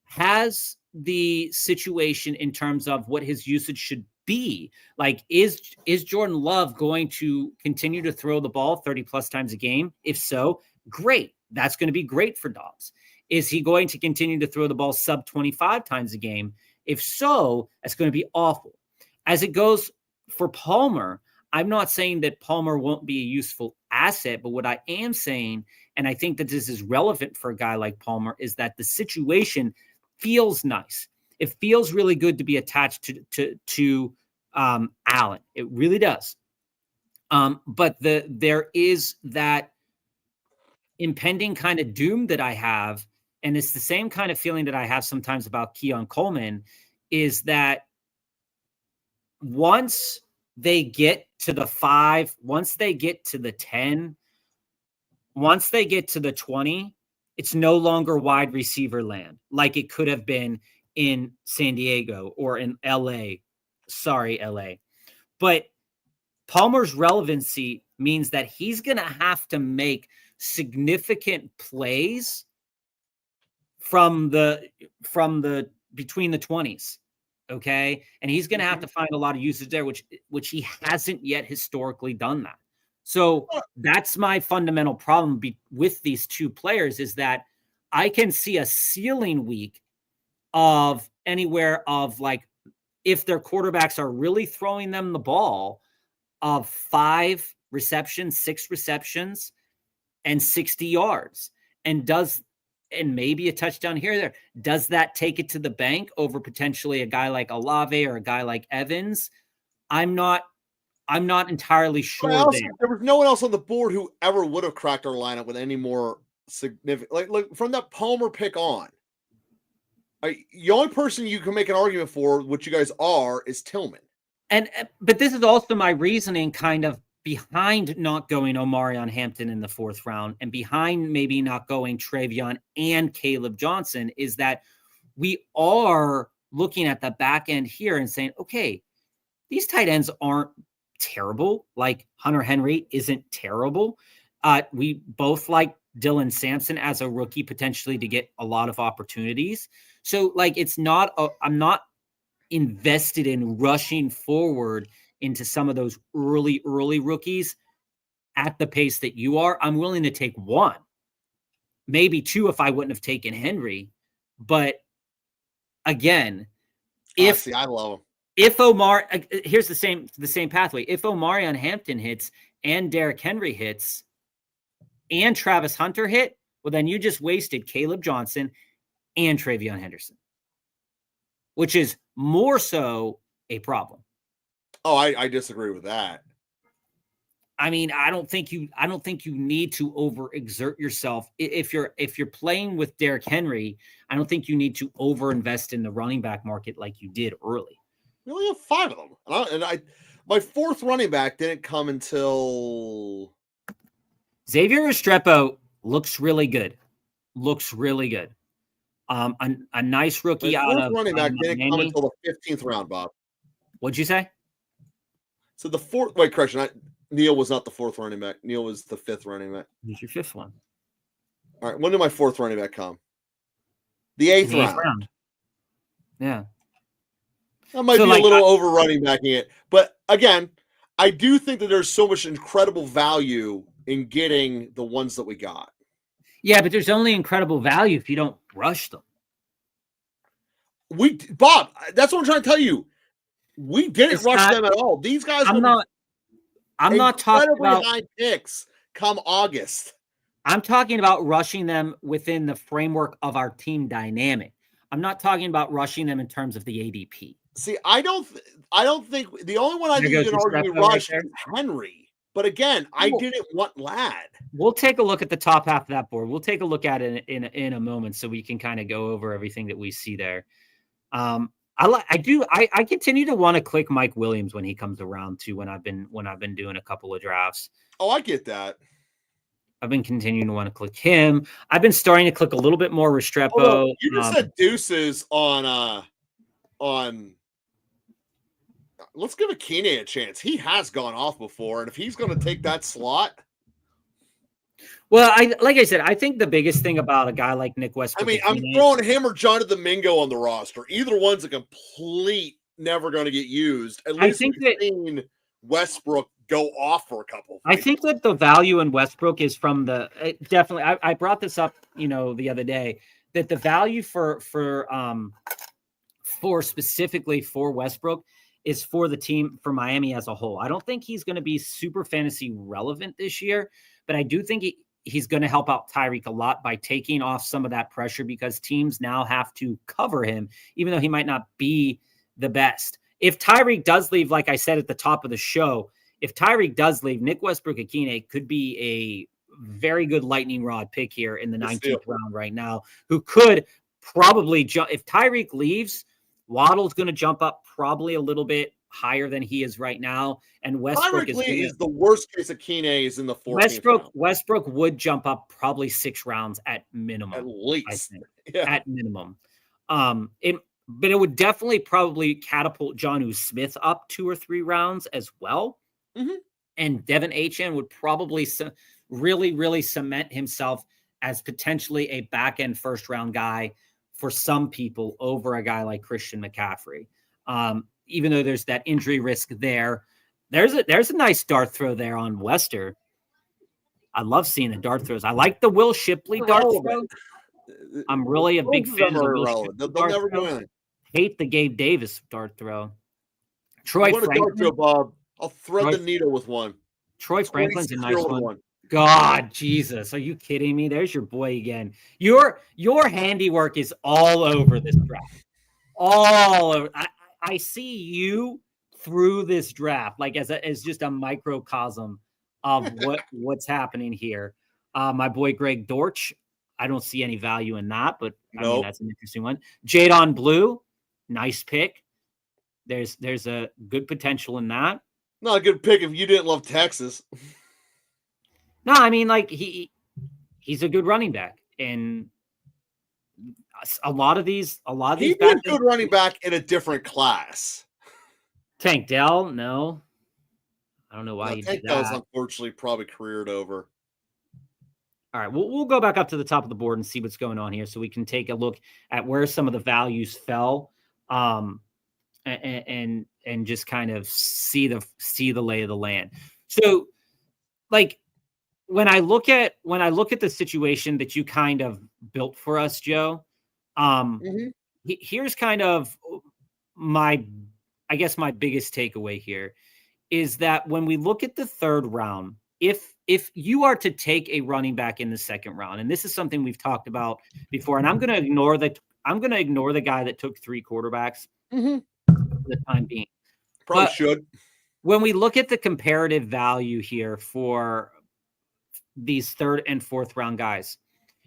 Has the situation in terms of what his usage should be? Like, is Jordan Love going to continue to throw the ball 30 plus times a game? If so, great. That's going to be great for Dobbs. Is he going to continue to throw the ball sub 25 times a game? If so, that's going to be awful. As it goes for Palmer, I'm not saying that Palmer won't be a useful asset, but what I am saying, and I think that this is relevant for a guy like Palmer, is that the situation feels nice. It feels really good to be attached to Allen. It really does. But there is that impending kind of doom that I have, and it's the same kind of feeling that I have sometimes about Keon Coleman, is that once they get to the 5, once they get to the 10, once they get to the 20, it's no longer wide receiver land like it could have been in San Diego or in LA. Sorry, LA. But Palmer's relevancy means that he's going to have to make significant plays from the between the 20s. Okay. And he's going to have to find a lot of usage there, which he hasn't yet historically done that. So that's my fundamental problem with these two players, is that I can see a ceiling week of anywhere of, like, if their quarterbacks are really throwing them the ball, of 5 receptions, 6 receptions, and 60 yards. And maybe a touchdown here or there. Does that take it to the bank over potentially a guy like Olave or a guy like Evans? I'm not entirely sure. There was no one else on the board who ever would have cracked our lineup with any more significant, like from that Palmer pick on. The only person you can make an argument for, which you guys are, is Tillman. But this is also my reasoning kind of behind not going Omarion Hampton in the 4th round, and behind maybe not going Travion and Caleb Johnson, is that we are looking at the back end here and saying, okay, these tight ends aren't terrible. Like Hunter Henry isn't terrible. We both like Dylan Sampson as a rookie potentially to get a lot of opportunities. So like, I'm not invested in rushing forward into some of those early rookies at the pace that you are. I'm willing to take 1, maybe 2 if I wouldn't have taken Henry. But again, I love him. Here's the same pathway. If Omarion Hampton hits and Derrick Henry hits and Travis Hunter hit, well, then you just wasted Caleb Johnson and Travion Henderson, which is more so a problem. Oh, I disagree with that. I mean, I don't think you need to overexert yourself. If you're playing with Derrick Henry, I don't think you need to overinvest in the running back market like you did early. We only have 5 of them, and my 4th running back didn't come until Xavier Restrepo looks really good. A nice rookie out of running back didn't come until the 15th round, Bob. What'd you say? So the 4th. Wait, correction. Neil was not the 4th running back. Neil was the 5th running back. Who's your 5th one? All right. When did my 4th running back come? The 8th round. Yeah. That might be a little over running backing it. But again, I do think that there's so much incredible value in getting the ones that we got. Yeah, but there's only incredible value if you don't rush them. Bob, that's what I'm trying to tell you. We didn't rush them at all. These guys I'm not talking about high picks come August. I'm talking about rushing them within the framework of our team dynamic. I'm not talking about rushing them in terms of the ADP. See, I don't think the only one I think you can argue rush is Henry. But again, I didn't want Ladd. We'll take a look at the top half of that board. We'll take a look at it in a moment so we can kind of go over everything that we see there. I continue to want to click Mike Williams when he comes around too, when I've been doing a couple of drafts. Oh, I get that. I've been continuing to want to click him. I've been starting to click a little bit more Restrepo. You just said deuces on let's give Akine a chance. He has gone off before, and if he's going to take that slot. Well, like I said, I think the biggest thing about a guy like Nick Westbrook. I mean, I'm throwing him or Jonathan Mingo on the roster. Either one's a complete never going to get used. At least we've seen Westbrook go off for a couple. I think that the value in Westbrook is from definitely. I brought this up, the other day, that the value for specifically for Westbrook is for the team, for Miami as a whole. I don't think he's going to be super fantasy relevant this year, but I do think he's going to help out Tyreek a lot by taking off some of that pressure, because teams now have to cover him, even though he might not be the best. if Tyreek does leave, like I said at the top of the show, if Tyreek does leave, Nick Westbrook-Ikhine could be a very good lightning rod pick here in the 19th round right now, who could probably jump. If Tyreek leaves, Waddle's going to jump up probably a little bit higher than he is right now. And Westbrook is the worst case of Ikhine is in the 14th round. Westbrook would jump up probably 6 rounds at minimum. At least. I think. Yeah. At minimum. But it would definitely probably catapult Jonnu Smith up 2 or 3 rounds as well. Mm-hmm. And Devin Achane would probably really, really cement himself as potentially a back-end first-round guy for some people over a guy like Christian McCaffrey. Even though there's that injury risk there, there's a nice dart throw there on Wester. I love seeing the dart throws. I like the Will Shipley dart throw. I'm really a big fan of the Will Shipley They'll never do anything. Hate the Gabe Davis dart throw. Troy Franklin. Dart throw, Bob. I'll thread the needle with one. Troy Franklin's a nice one. God, Jesus. Are you kidding me? There's your boy again. Your handiwork is all over this draft. All over. I see you through this draft, like as just a microcosm of what's happening here. My boy Greg Dortch, I don't see any value in that, but I mean that's an interesting one. Jadon Blue, nice pick. There's a good potential in that. Not a good pick if you didn't love Texas. No, I mean, like he's a good running back, and a lot of these he'd be a good running back in a different class. Tank Dell, no, I don't know why you did that. Tank Dell's unfortunately probably careered over. All right, we'll go back up to the top of the board and see what's going on here, so we can take a look at where some of the values fell, and just kind of see the lay of the land. So, like when I look at the situation that you kind of built for us, Joe, here's kind of my biggest takeaway here is that when we look at the third round, if you are to take a running back in the second round, and this is something we've talked about before, and I'm going to ignore the guy that took 3 quarterbacks for the time being. Probably should. When we look at the comparative value here for these third and fourth round guys,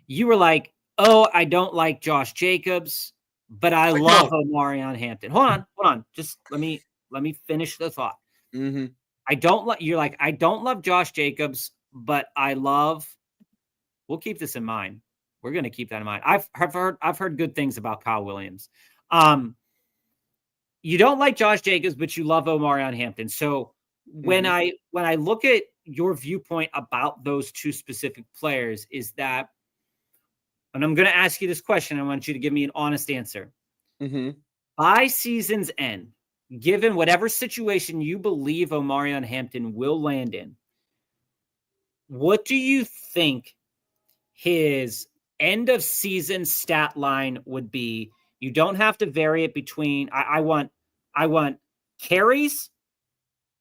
you were like, oh, I don't like Josh Jacobs, but I love Omarion Hampton. Hold on. Just let me finish the thought. Mm-hmm. I don't love Josh Jacobs, but we'll keep this in mind. We're going to keep that in mind. I've heard good things about Kyle Williams. You don't like Josh Jacobs, but you love Omarion Hampton. So when I look at your viewpoint about those 2 specific players, is that, and I'm going to ask you this question, I want you to give me an honest answer. By season's end, given whatever situation you believe Omarion Hampton will land in, what do you think his end of season stat line would be? You don't have to vary it between. I want carries,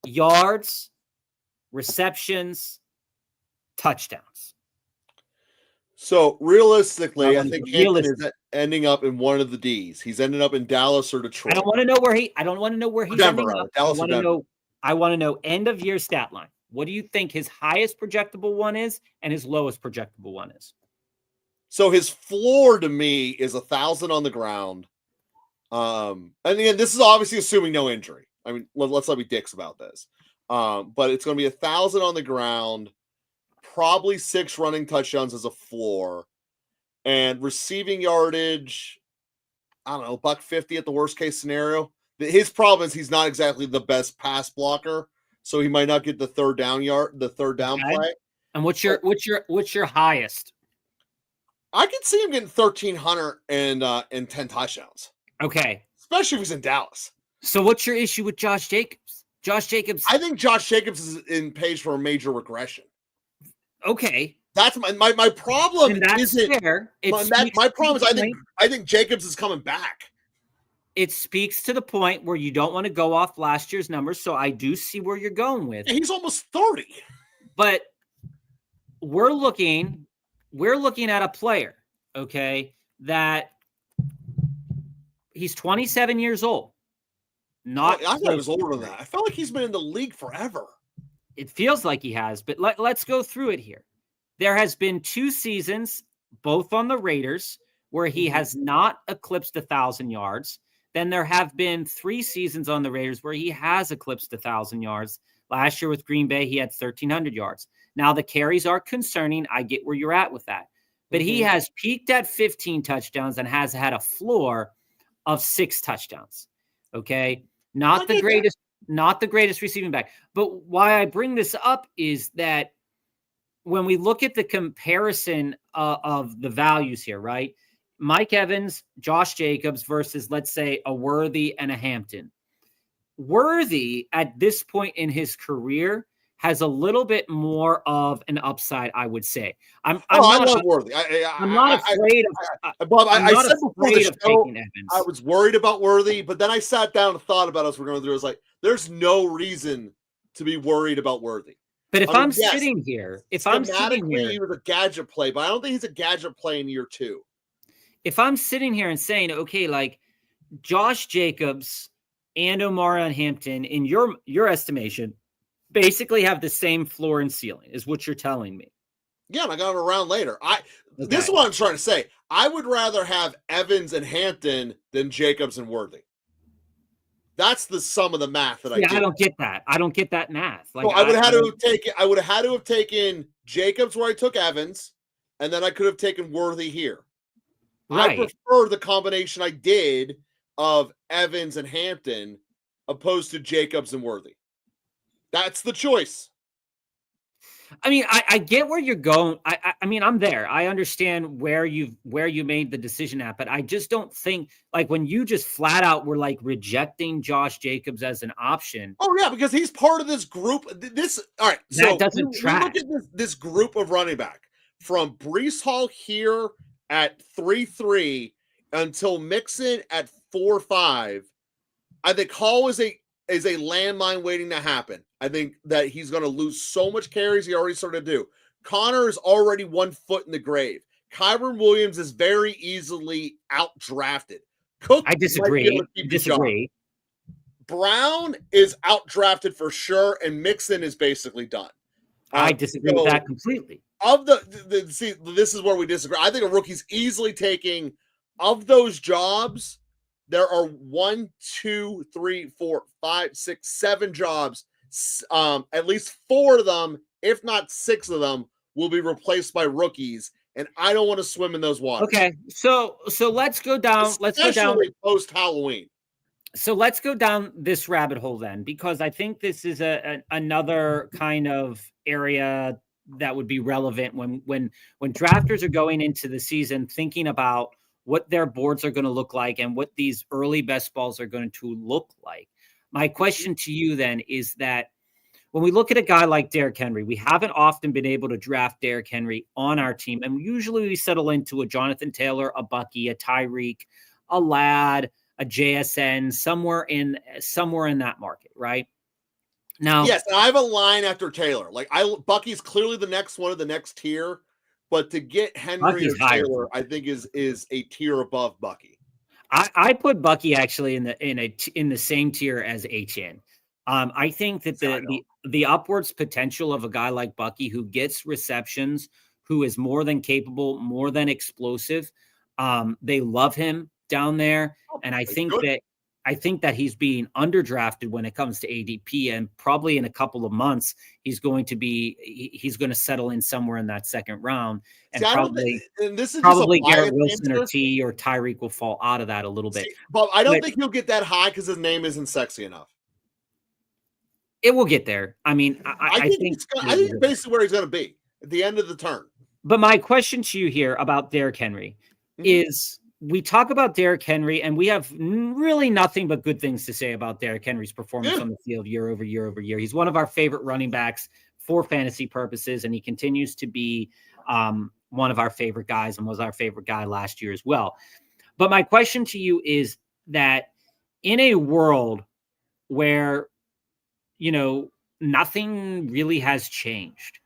yards, receptions, touchdowns. So realistically, I think Hampton is ending up in one of the D's. He's ending up in Dallas or Detroit. I don't want to know where he's ending up. I want to know end of year stat line. What do you think his highest projectable one is and his lowest projectable one is? So his floor to me is 1,000 on the ground. And again, this is obviously assuming no injury. I mean, let's not be dicks about this. But it's going to be 1,000 on the ground, probably 6 running touchdowns as a floor, and receiving yardage, I don't know, $150 at the worst case scenario. His problem is he's not exactly the best pass blocker, so he might not get the third down play. And what's your highest? I could see him getting 1,300 and 10 touchdowns. Okay. Especially if he's in Dallas. So what's your issue with Josh Jacobs? I think Josh Jacobs is in page for a major regression. Okay. That's my problem. And that's fair. My problem is I think Jacobs is coming back. It speaks to the point where you don't want to go off last year's numbers, so I do see where you're going with. He's almost 30. But we're looking at a player, okay, that he's 27 years old. Not I thought he was older than that. I felt like he's been in the league forever. It feels like he has, but let's go through it here. There has been 2 seasons, both on the Raiders, where he has not eclipsed 1,000 yards. Then there have been 3 seasons on the Raiders where he has eclipsed 1,000 yards. Last year with Green Bay, he had 1,300 yards. Now, the carries are concerning. I get where you're at with that. But he has peaked at 15 touchdowns and has had a floor of 6 touchdowns. Okay? Not the greatest receiving back. But why I bring this up is that when we look at the comparison of the values here, right? Mike Evans, Josh Jacobs versus, let's say, a Worthy and a Hampton. Worthy, at this point in his career, has a little bit more of an upside, I would say. I'm not Worthy. I'm not afraid of Bob, I said before the show, taking Evans. I was worried about Worthy, but then I sat down and thought about us. We're going through. I was like, there's no reason to be worried about Worthy. But if I'm sitting here, he was a gadget play, but I don't think he's a gadget play in year 2. If I'm sitting here and saying, okay, like Josh Jacobs and Omarion Hampton, in your estimation, basically have the same floor and ceiling, is what you're telling me. Yeah, and I got him around later. This is what I'm trying to say. I would rather have Evans and Hampton than Jacobs and Worthy. That's the sum of the math that I don't get that. I don't get that math. Like, I would have had to have taken Jacobs where I took Evans, and then I could have taken Worthy here. Right. I prefer the combination I did of Evans and Hampton opposed to Jacobs and Worthy. That's the choice. I mean, I get where you're going. I mean, I'm there. I understand where you made the decision at, but I just don't think, like, when you just flat out were like rejecting Josh Jacobs as an option. Oh yeah, because he's part of this group. All right. That doesn't track. Look at this group of running back from Breece Hall here at 3-3 until Mixon at 4-5. I think Hall is a landmine waiting to happen. I think that he's going to lose so much carries he already started to do. Connor is already 1 foot in the grave. Kyron Williams is very easily outdrafted. Cook, I disagree. Brown is outdrafted for sure, and Mixon is basically done. I disagree with that completely. See, this is where we disagree. I think a rookie's easily taking, of those jobs, there are 1, 2, 3, 4, 5, 6, 7 jobs. At least 4 of them, if not 6 of them, will be replaced by rookies, and I don't want to swim in those waters. Okay, so let's go down. Especially post Halloween. So let's go down this rabbit hole then, because I think this is another kind of area that would be relevant when drafters are going into the season thinking about what their boards are going to look like and what these early best balls are going to look like. My question to you then is that when we look at a guy like Derrick Henry, we haven't often been able to draft Derrick Henry on our team. And usually we settle into a Jonathan Taylor, a Bucky, a Tyreek, a Ladd, a JSN, somewhere in that market, right? Now, yes, I have a line after Taylor. Like Bucky's clearly the next one of the next tier, but to get Henry or Taylor, I think is a tier above Bucky. I put Bucky actually in the same tier as HN. I think that the upwards potential of a guy like Bucky who gets receptions, who is more than capable, more than explosive. They love him down there, and I think that he's being underdrafted when it comes to ADP, and probably in a couple of months he's going to settle in somewhere in that second round, and probably Garrett Wilson or T or Tyreek will fall out of that a little bit. But I don't think he'll get that high because his name isn't sexy enough. It will get there. I mean, I think basically where he's going to be at the end of the turn. But my question to you here about Derrick Henry is, we talk about Derrick Henry, and we have really nothing but good things to say about Derrick Henry's performance on the field year over year over year. He's one of our favorite running backs for fantasy purposes, and he continues to be one of our favorite guys and was our favorite guy last year as well. But my question to you is that in a world where, nothing really has changed,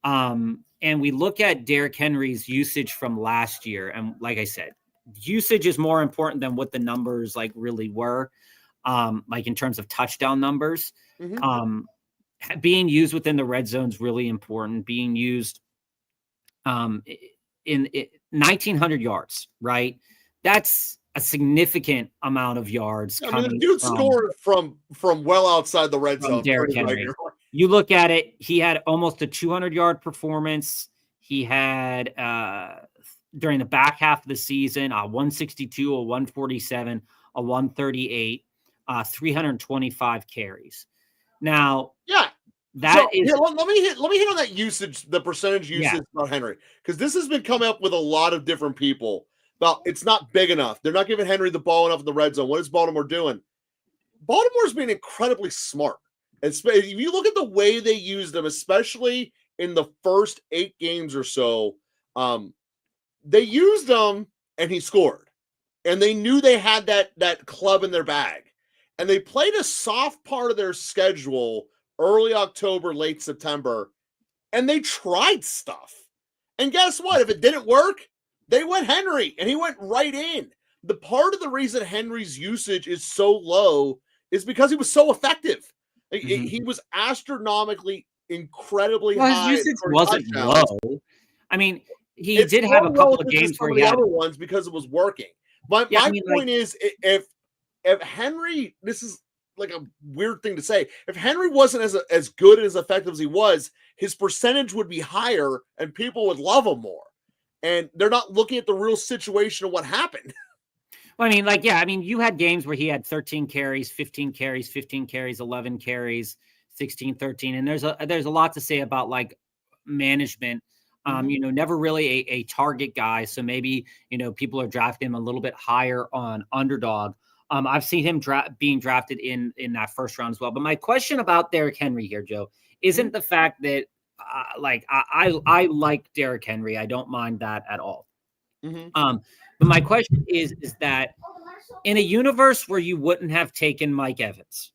and we look at Derrick Henry's usage from last year, and like I said, usage is more important than what the numbers like really were. like in terms of touchdown numbers. Mm-hmm. Being used within the red zone is really important. Being used in 1,900 yards, right? That's a significant amount of yards I mean, the coming dude scored from well outside the red from zone Derrick pretty Henry. regularly. You look at it, he had almost a 200-yard performance. He had during the back half of the season, a 162, a 147, a 138, 325 carries. Now, Yeah. that is let me hit on that usage, the percentage usage about Henry, because this has been coming up with a lot of different people about it's not big enough. They're not giving Henry the ball enough in the red zone. What is Baltimore doing? Baltimore's being incredibly smart. If you look at the way they used him, especially in the first 8 games or so, they used him and he scored. And they knew they had that club in their bag. And they played a soft part of their schedule early October, late September, and they tried stuff. And guess what? If it didn't work, they went Henry, and he went right in. The part of the reason Henry's usage is so low is because he was so effective. He was astronomically, incredibly high. His usage wasn't low. I mean, he did have a couple of games where he had other ones because it was working. My point is, if Henry, this is like a weird thing to say, if Henry wasn't as good and as effective as he was, his percentage would be higher and people would love him more. And they're not looking at the real situation of what happened. Well, I mean, you had games where he had 13 carries, 15 carries, 15 carries, 11 carries, 16, 13. And there's a lot to say about like management. Never really a target guy. So maybe, people are drafting him a little bit higher on underdog. I've seen him being drafted in that first round as well. But my question about Derrick Henry here, Joe, isn't the fact that I like Derrick Henry. I don't mind that at all. But my question is that in a universe where you wouldn't have taken Mike Evans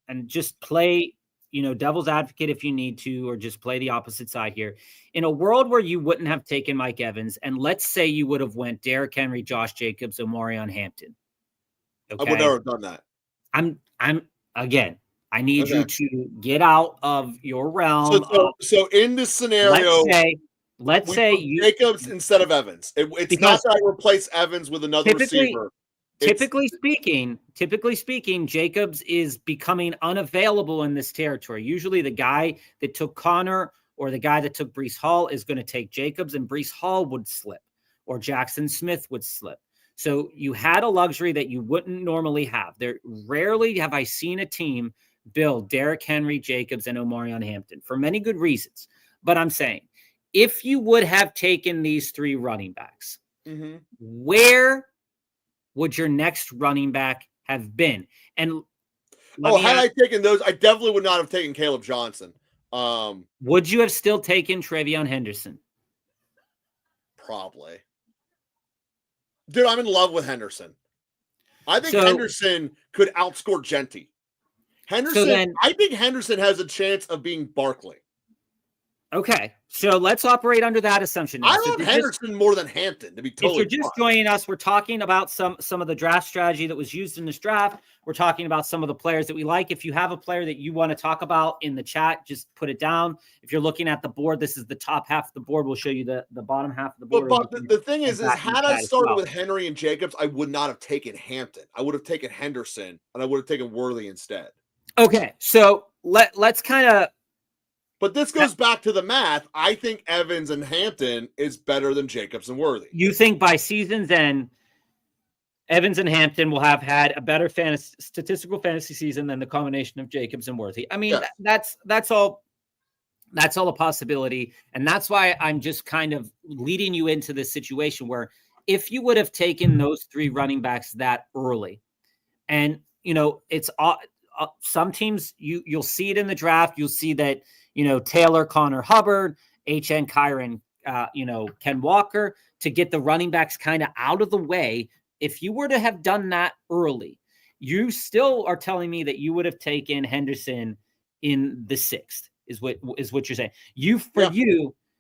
and just play, devil's advocate if you need to, or just play the opposite side here. In a world where you wouldn't have taken Mike Evans, and let's say you would have went Derrick Henry, Josh Jacobs, Omarion Hampton. Okay? I would never have done that. I need you to get out of your realm. So in this scenario, let's say Jacobs instead of Evans. It's not that I replace Evans with another receiver. Typically speaking, Jacobs is becoming unavailable in this territory. Usually the guy that took Connor or the guy that took Breece Hall is going to take Jacobs, and Breece Hall would slip, or Jackson Smith would slip. So you had a luxury that you wouldn't normally have. There rarely have I seen a team build Derrick Henry, Jacobs, and Omarion Hampton for many good reasons. But I'm saying, if you would have taken these 3 running backs, where would your next running back have been? And had I taken those, I definitely would not have taken Caleb Johnson. Would you have still taken Travion Henderson? Probably. Dude, I'm in love with Henderson. I think Henderson could outscore Genty. I think Henderson has a chance of being Barkley. Okay, so let's operate under that assumption. I love Henderson more than Hampton, to be totally honest. If you're just joining us, we're talking about some of the draft strategy that was used in this draft. We're talking about some of the players that we like. If you have a player that you want to talk about in the chat, just put it down. If you're looking at the board, this is the top half of the board. We'll show you the bottom half of the board. But the thing is had I started with Henry and Jacobs, I would not have taken Hampton. I would have taken Henderson, and I would have taken Worthy instead. Okay, so let's kind of. But this goes back to the math. I think Evans and Hampton is better than Jacobs and Worthy. You think by season's end, Evans and Hampton will have had a better statistical fantasy season than the combination of Jacobs and Worthy. I mean, that's all a possibility. And that's why I'm just kind of leading you into this situation where if you would have taken those 3 running backs that early, and, it's some teams, you'll see it in the draft. You'll see that, Taylor, Connor Hubbard, HN Kyron, Ken Walker, to get the running backs kind of out of the way. If you were to have done that early, you still are telling me that you would have taken Henderson in the 6th, is what you're saying.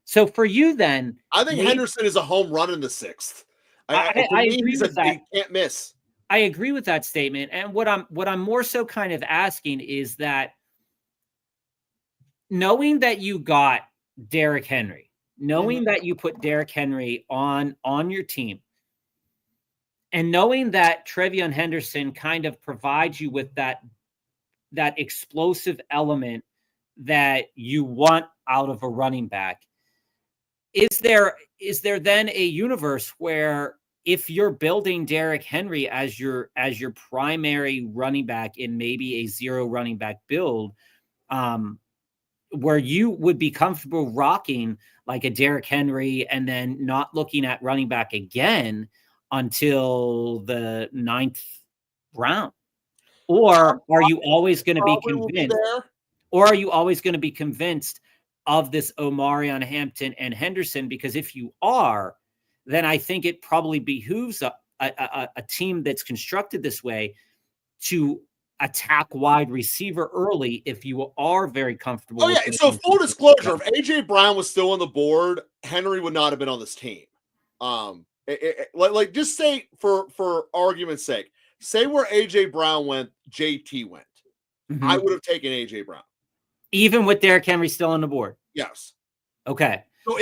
So for you then, I think Henderson is a home run in the 6th. I agree with that. He can't miss. I agree with that statement. And what I'm more so kind of asking is that, knowing that you got Derrick Henry, knowing that you put Derrick Henry on your team, and knowing that Trevion Henderson kind of provides you with that explosive element that you want out of a running back, is there then a universe where, if you're building Derrick Henry as your primary running back in maybe a zero running back build, where you would be comfortable rocking like a Derrick Henry and then not looking at running back again until the 9th round? Or are you always going to be convinced? Or are you always going to be convinced of this Omarion, Hampton, and Henderson? Because if you are, then I think it probably behooves a team that's constructed this way to attack wide receiver early if you are very comfortable. Oh, yeah. So, full disclosure, if AJ Brown was still on the board, Henry would not have been on this team. Like, just say, for argument's sake, say where AJ Brown went, JT went. I would have taken AJ Brown. Even with Derrick Henry still on the board? Yes. Okay. So,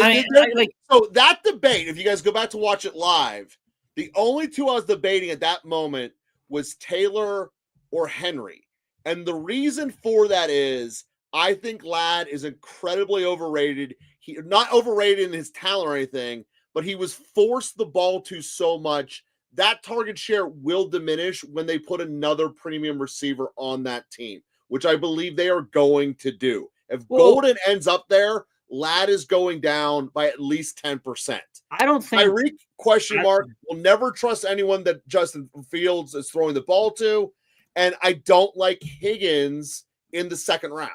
so that debate, if you guys go back to watch it live, the only two I was debating at that moment was Taylor or Henry. And the reason for that is, I think Ladd is incredibly overrated. He not overrated in his talent or anything, but he was forced the ball to so much. That target share will diminish when they put another premium receiver on that team, which I believe they are going to do. If Golden ends up there, Ladd is going down by at least 10%. I don't think Tyreek, question mark, will never trust anyone that Justin Fields is throwing the ball to. And I don't like Higgins in the second round.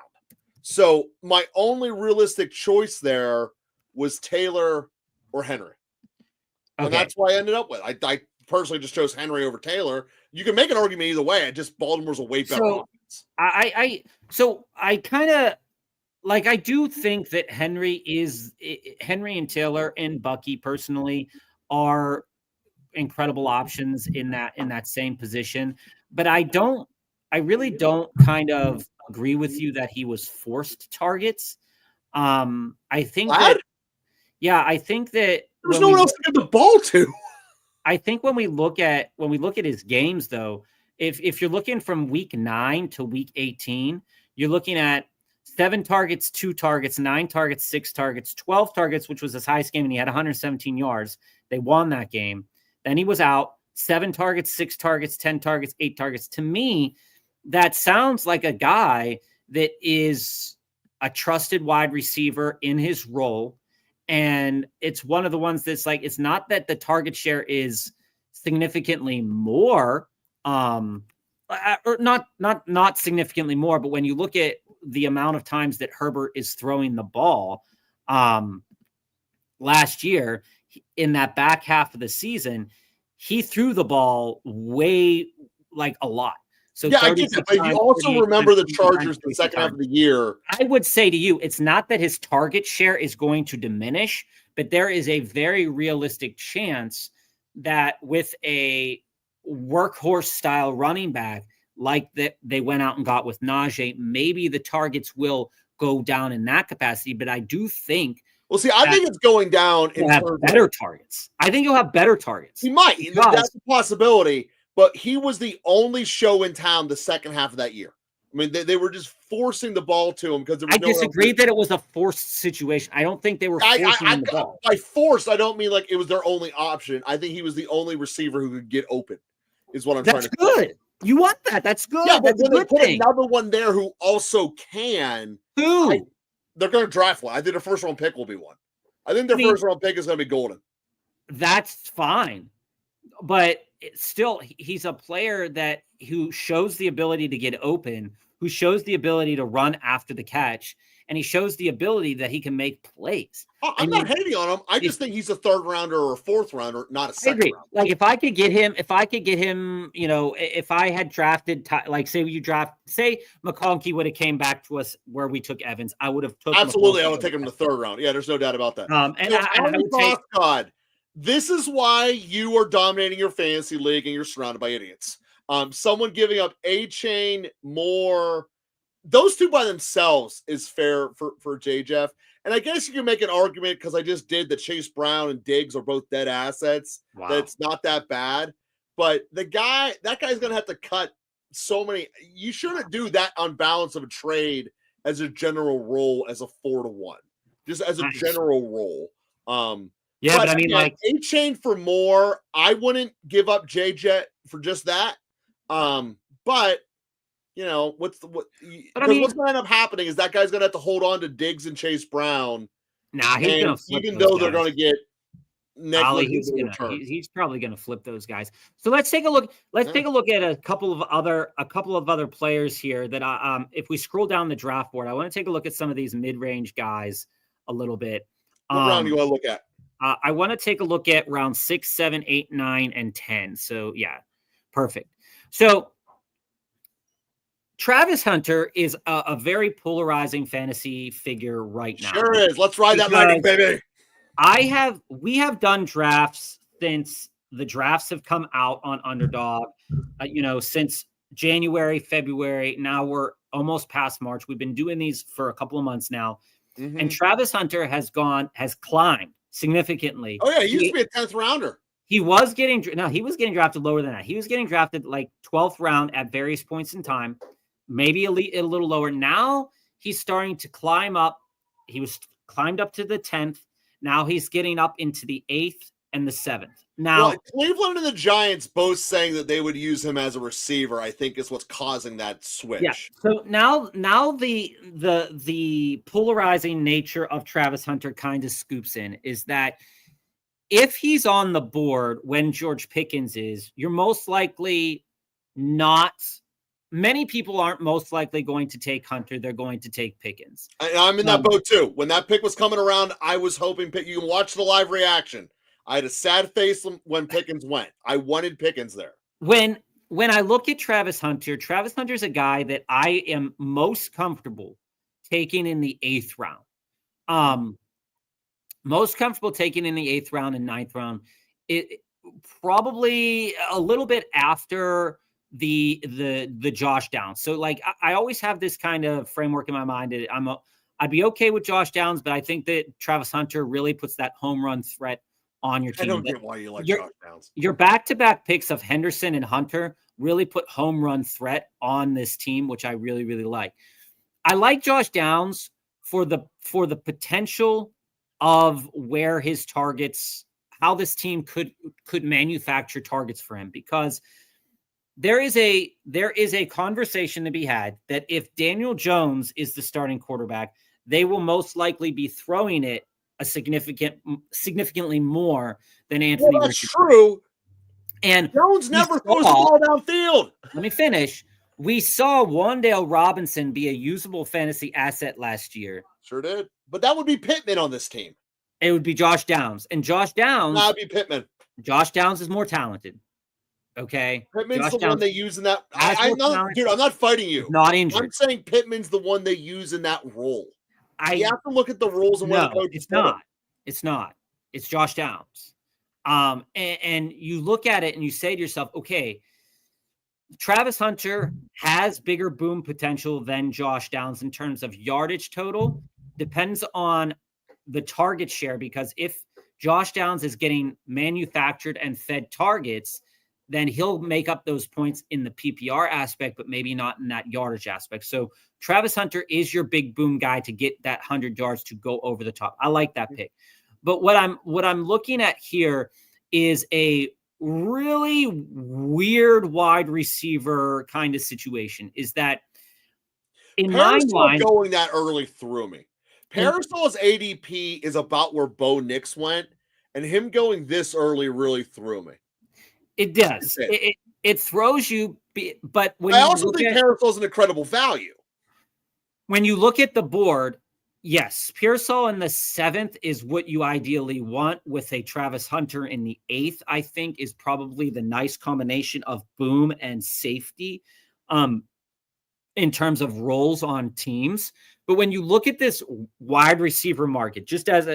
So my only realistic choice there was Taylor or Henry. And that's why I ended up with. I personally just chose Henry over Taylor. You can make an argument either way. Baltimore's a way better offense. I kind of like, I do think that Henry and Taylor and Bucky personally are incredible options in that same position. But I really don't kind of agree with you that he was forced targets. I think that there's no one else to get the ball to. I think when we look at his games, though, if you're looking from week 9 to week 18, you're looking at 7 targets, 2 targets, 9 targets, 6 targets, 12 targets, which was his highest game, and he had 117 yards. They won that game. Then he was out. 7 targets, 6 targets, 10 targets, 8 targets. To me, that sounds like a guy that is a trusted wide receiver in his role. And it's one of the ones that's like, it's not that the target share is significantly more, or not significantly more, but when you look at the amount of times that Herbert is throwing the ball, last year in that back half of the season, he threw the ball way, like, a lot. So yeah, I get that, but you also remember the Chargers the second half of the year. I would say to you, it's not that his target share is going to diminish, but there is a very realistic chance that with a workhorse style running back like that they went out and got with Najee, maybe the targets will go down in that capacity. But I do think, well, see, I think it's going down in terms of better targets. I think he'll have better targets. He might. That's a possibility. But he was the only show in town the second half of that year. I mean, they were just forcing the ball to him because I disagree that it was a forced situation. I don't think they were forcing the ball. By forced, I don't mean like it was their only option. I think he was the only receiver who could get open, is what I'm trying to say. That's good. You want that. That's good. Yeah, but that's when they put another one there who also can, they're going to draft one. I think their first round pick will be one. I think their first round pick is going to be Golden. That's fine. But still, he's a player who shows the ability to get open, who shows the ability to run after the catch, and he shows the ability that he can make plays. I'm not hating on him. I just think he's a third rounder or a fourth rounder, not a second rounder. Like if I could get him, you know, if I had drafted, like say McConkey would have came back to us where we took Evans, I would have took absolutely. I would take him in the third round. Yeah, there's no doubt about that. And I would God, This is why you are dominating your fantasy league and you're surrounded by idiots. Someone giving up A-Chain more, those two by themselves is fair for J. Jeff. And I guess you can make an argument because I just did that Chase Brown and Diggs are both dead assets. Wow. That's not that bad. But that guy's going to have to cut so many. You shouldn't do that unbalance of a trade as a general rule as a 4-1, just as a general rule. Yeah, but I mean, like A-Chain for more, I wouldn't give up J-Jet for just that. But you know, what's going to end up happening is that guy's going to have to hold on to Diggs and Chase Brown. Nah, he's going to flip even those though guys. they're going to get he's probably going to flip those guys. So let's take a look. Let's take a look at a couple of other players here that if we scroll down the draft board, I want to take a look at some of these mid-range guys a little bit. What round do you want to look at? I want to take a look at round 6, 7, 8, 9, and 10. So yeah, perfect. So Travis Hunter is a very polarizing fantasy figure right now. Sure is. Let's ride that lightning, baby. We have done drafts since the drafts have come out on Underdog, since January, February. Now we're almost past March. We've been doing these for a couple of months now. Mm-hmm. And Travis Hunter has climbed significantly. Oh yeah, he used to be a 10th rounder. He was getting drafted lower than that. He was getting drafted like 12th round at various points in time, maybe a little lower. Now he's starting to climb up. He was climbed up to the 10th. Now he's getting up into the 8th and the 7th. Now Cleveland and the Giants both saying that they would use him as a receiver, I think is what's causing that switch. Yeah. So now the polarizing nature of Travis Hunter kind of scoops in is that if he's on the board when George Pickens is, you're most likely not. Many people aren't most likely going to take Hunter. They're going to take Pickens. I'm in that boat too. When that pick was coming around, I was hoping you can watch the live reaction. I had a sad face when Pickens went. I wanted Pickens there. When I look at Travis Hunter's a guy that I am most comfortable taking in the 8th round. Most comfortable taking in the 8th round and 9th round. It probably a little bit after the Josh Downs. So like I always have this kind of framework in my mind. I'd be okay with Josh Downs, but I think that Travis Hunter really puts that home run threat on your team. I don't get why you like Josh Downs. Your back-to-back picks of Henderson and Hunter really put home run threat on this team, which I really, really like. I like Josh Downs for the potential of where his targets, how this team could manufacture targets for him, because there is a conversation to be had that if Daniel Jones is the starting quarterback, they will most likely be throwing it significantly more than Anthony. Well, that's true. And Jones never throws the ball downfield. Let me finish. We saw Wan'Dale Robinson be a usable fantasy asset last year. Sure did. But that would be Pittman on this team. It would be Josh Downs. And Josh Downs. That would be Pittman. Josh Downs is more talented. Okay. Pittman's the one they use in that. I'm not fighting you. Not injured. I'm saying Pittman's the one they use in that role. You have to look at the rules and what the coach is doing. It's not. It's Josh Downs. And you look at it and you say to yourself, okay, Travis Hunter has bigger boom potential than Josh Downs in terms of yardage total. Depends on the target share, because if Josh Downs is getting manufactured and fed targets, then he'll make up those points in the PPR aspect, but maybe not in that yardage aspect. So Travis Hunter is your big boom guy to get that 100 yards to go over the top. I like that pick. But what I'm looking at here is a really weird wide receiver kind of situation. Is that in my mind, going that early threw me. Parasol's ADP is about where Bo Nix went, and him going this early really threw me. It does. It throws you, but when I also think Parasol's an incredible value. When you look at the board, yes, Pearsall in the 7th is what you ideally want, with a Travis Hunter in the 8th, I think, is probably the nice combination of boom and safety in terms of roles on teams. But when you look at this wide receiver market, just as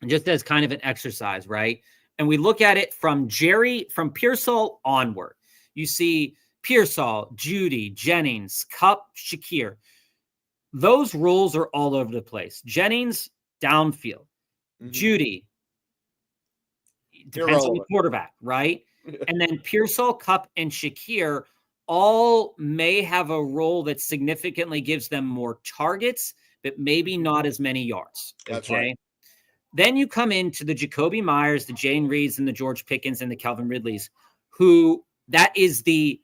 just as kind of an exercise, right? And we look at it from Pearsall onward. You see Pearsall, Judy, Jennings, Cup, Shakir. Those roles are all over the place. Jennings, downfield. Judy, depends on the quarterback, right? And then Pearsall, Cup, and Shakir all may have a role that significantly gives them more targets, but maybe not as many yards. That's right. Then you come into the Jacoby Myers, the Jane Reeds, and the George Pickens, and the Calvin Ridleys, who that is that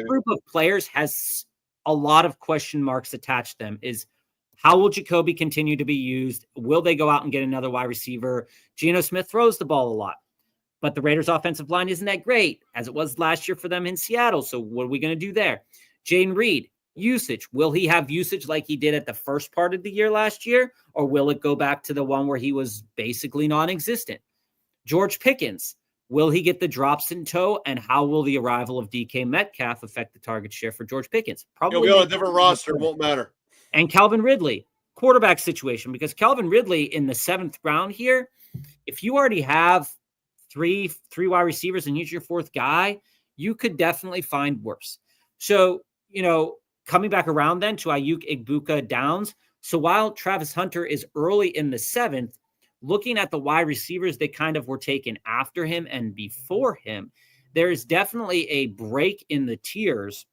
group of players has a lot of question marks attached to them. Is how will Jacoby continue to be used? Will they go out and get another wide receiver? Geno Smith throws the ball a lot, but the Raiders' offensive line isn't that great as it was last year for them in Seattle. So what are we going to do there? Jane Reed, usage. Will he have usage like he did at the first part of the year last year, or will it go back to the one where he was basically non-existent? George Pickens, will he get the drops in tow, and how will the arrival of DK Metcalf affect the target share for George Pickens? Probably he'll be on a different roster. It won't matter. And Calvin Ridley, quarterback situation, because Calvin Ridley in the 7th round here, if you already have three wide receivers and he's your 4th guy, you could definitely find worse. So, coming back around then to Ayuk, Igbuka, Downs. So while Travis Hunter is early in the 7th, looking at the wide receivers that kind of were taken after him and before him, there is definitely a break in the tiers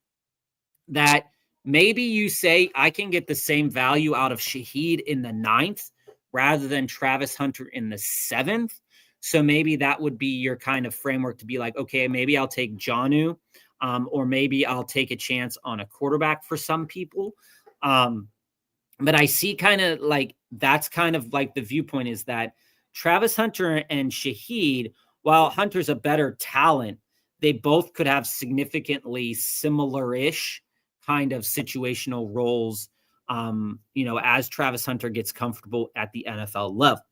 that maybe you say, I can get the same value out of Shaheed in the 9th rather than Travis Hunter in the 7th. So maybe that would be your kind of framework to be like, okay, maybe I'll take Jonnu, or maybe I'll take a chance on a quarterback for some people. But I see kind of like, that's kind of like the viewpoint is that Travis Hunter and Shaheed, while Hunter's a better talent, they both could have significantly similar-ish kind of situational roles, as Travis Hunter gets comfortable at the NFL level.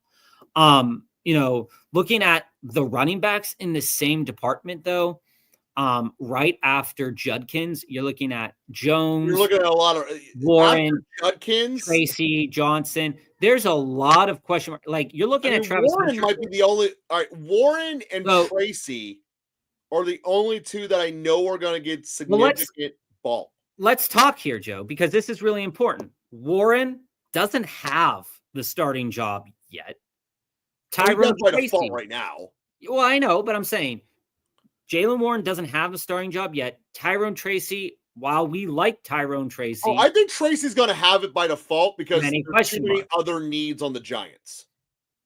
Looking at the running backs in the same department, though, right after Judkins, you're looking at Jones. You're looking at a lot of Warren, Judkins, Tracy, Johnson. There's a lot of question marks. Like you're looking at Travis Warren Hunter. Might be the only. All right, Warren and Tracy are the only two that I know are going to get significant ball. Let's talk here, Joe, because this is really important. Warren doesn't have the starting job yet. Tyrone Tracy right now. Well, I know, but I'm saying Jaylen Warren doesn't have the starting job yet. Tyrone Tracy, while we like Tyrone Tracy, I think Tracy's going to have it by default because there's too many other needs on the Giants.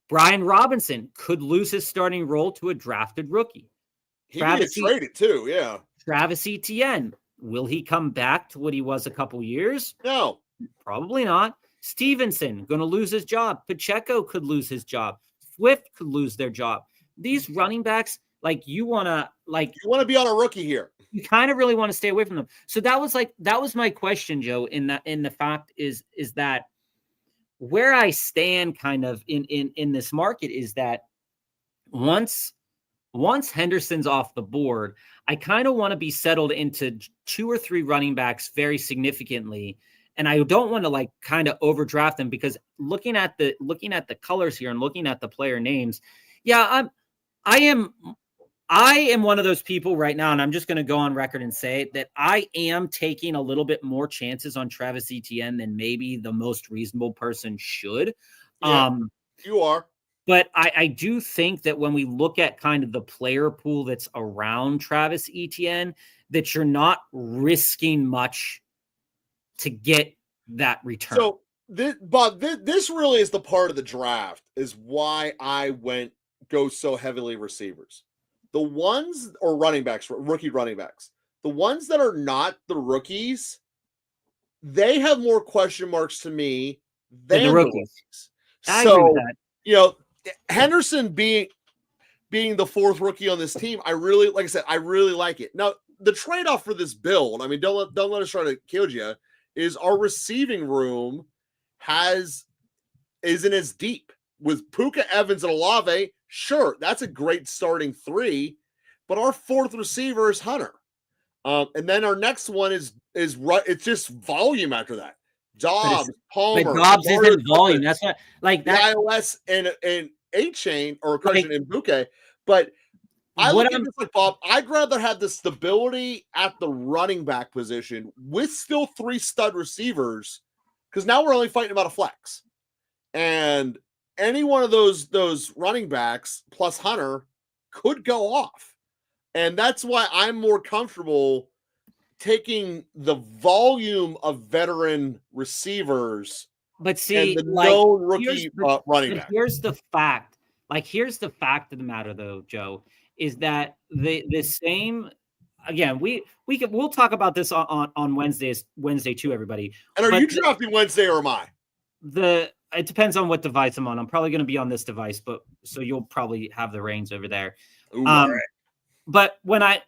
Brian Robinson could lose his starting role to a drafted rookie. He can get traded too, yeah. Travis Etienne, will he come back to what he was a couple years? No. Probably not. Stevenson, going to lose his job. Pacheco could lose his job. Swift could lose their job. These running backs, you want to be on a rookie here. You kind of really want to stay away from them. So that was my question, Joe, in the fact is that where I stand kind of in this market is that once Henderson's off the board, I kind of want to be settled into 2 or 3 running backs very significantly. And I don't want to kind of overdraft them because looking at the colors here and looking at the player names, I am one of those people right now, and I'm just going to go on record and say that I am taking a little bit more chances on Travis Etienne than maybe the most reasonable person should. Yeah, you are. But I do think that when we look at kind of the player pool that's around Travis Etienne, that you're not risking much to get that return. So, this really is the part of the draft is why I go so heavily receivers. The ones or running backs, rookie running backs, the ones that are not the rookies, they have more question marks to me than the rookies. I agree with that. Henderson being the 4th rookie on this team, I really like it. Now, the trade-off for this build, I mean, don't let us try to kill you, is our receiving room isn't as deep. With Puka, Evans, and Olave, sure, that's a great starting 3, but our 4th receiver is Hunter. And then our next one is it's just volume after that. Dobbs, but Palmer, Dobbs Mario isn't volume. Dobbs, That's what like the that. iOS and A chain or Like, correction in Bouquet. But I what look at I'm this like Bob. I'd rather have the stability at the running back position with still 3 stud receivers, because now we're only fighting about a flex, and any one of those running backs plus Hunter could go off, and that's why I'm more comfortable taking the volume of veteran receivers but and see, the like known here's rookie the running but back. here's the fact. Like here's the fact of the matter, though, Joe, is that the same. Again, we'll talk about this on Wednesday too, everybody. And are But you drafting Wednesday or am I? it depends on what device I'm on. I'm probably going to be on this device, but so you'll probably have the reins over there. Ooh, all right. But when I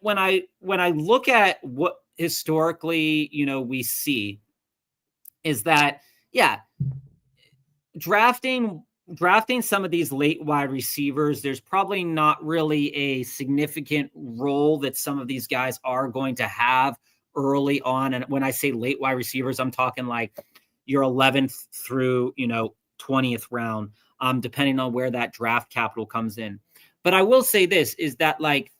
look at what historically, we see is that, yeah, drafting some of these late wide receivers, there's probably not really a significant role that some of these guys are going to have early on. And when I say late wide receivers, I'm talking like your 11th through 20th round, depending on where that draft capital comes in. But I will say this is that, like,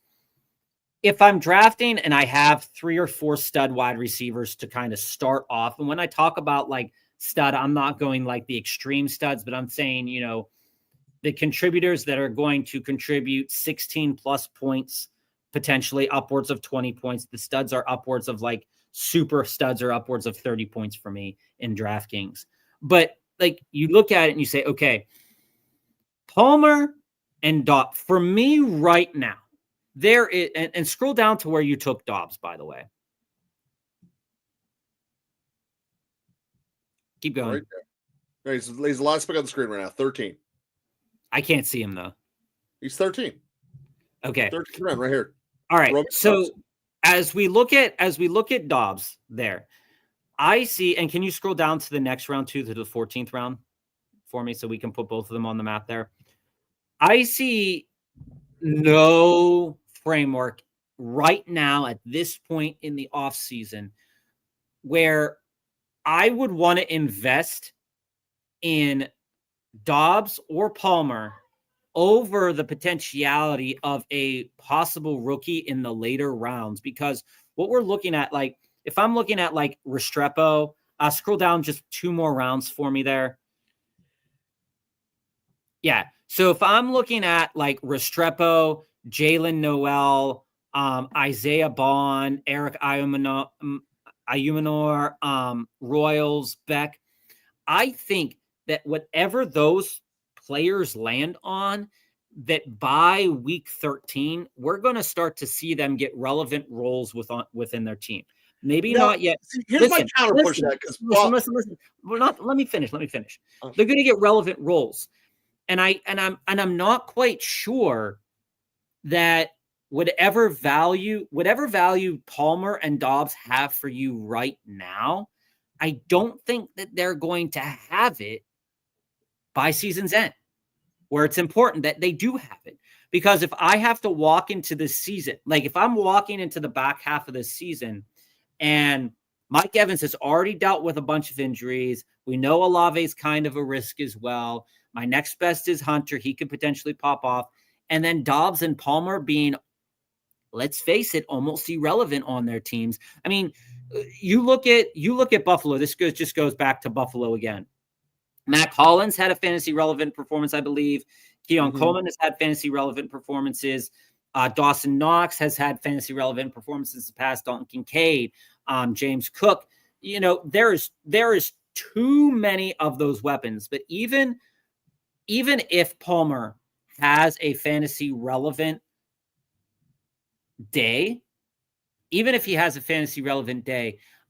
if I'm drafting and I have 3 or 4 stud wide receivers to kind of start off, and when I talk about like stud, I'm not going like the extreme studs, but I'm saying, the contributors that are going to contribute 16 plus points, potentially upwards of 20 points. The studs are upwards of like super studs are upwards of 30 points for me in DraftKings. But like you look at it and you say, okay, Palmer and Dobbs for me right now. There is, and scroll down to where you took Dobbs, by the way. Keep going. Right there. He's the last pick on the screen right now. 13. I can't see him though. He's 13. Okay. 13 round right here. All right. Roman so Dobbs. as we look at Dobbs there, I see, and can you scroll down to the next round too, to the 14th round for me so we can put both of them on the map there? I see no framework right now at this point in the offseason where I would want to invest in Dobbs or Palmer over the potentiality of a possible rookie in the later rounds. Because what we're looking at, like, if I'm looking at like Restrepo, scroll down just 2 more rounds for me there. Yeah. So if I'm looking at like Restrepo, Jalen Noel, Isaiah Bond, Eric Ayumanor, Royals, Beck, I think that whatever those players land on, that by week 13, we're going to start to see them get relevant roles within their team. Maybe not yet. Here's my counter push that. Listen. Let me finish. They're going to get relevant roles. And I'm not quite sure that whatever value Palmer and Dobbs have for you right now, I don't think that they're going to have it by season's end, where it's important that they do have it. Because if I have to walk into this season, like if I'm walking into the back half of this season and Mike Evans has already dealt with a bunch of injuries, we know Olave's kind of a risk as well. My next best is Hunter. He could potentially pop off. And then Dobbs and Palmer being, let's face it, almost irrelevant on their teams. I mean, you look at Buffalo. This just goes back to Buffalo again. Matt Collins had a fantasy relevant performance, I believe. Keon Coleman has had fantasy relevant performances. Dawson Knox has had fantasy relevant performances in the past. Dalton Kincaid, James Cook. There is too many of those weapons. But even if Palmer has a fantasy relevant day,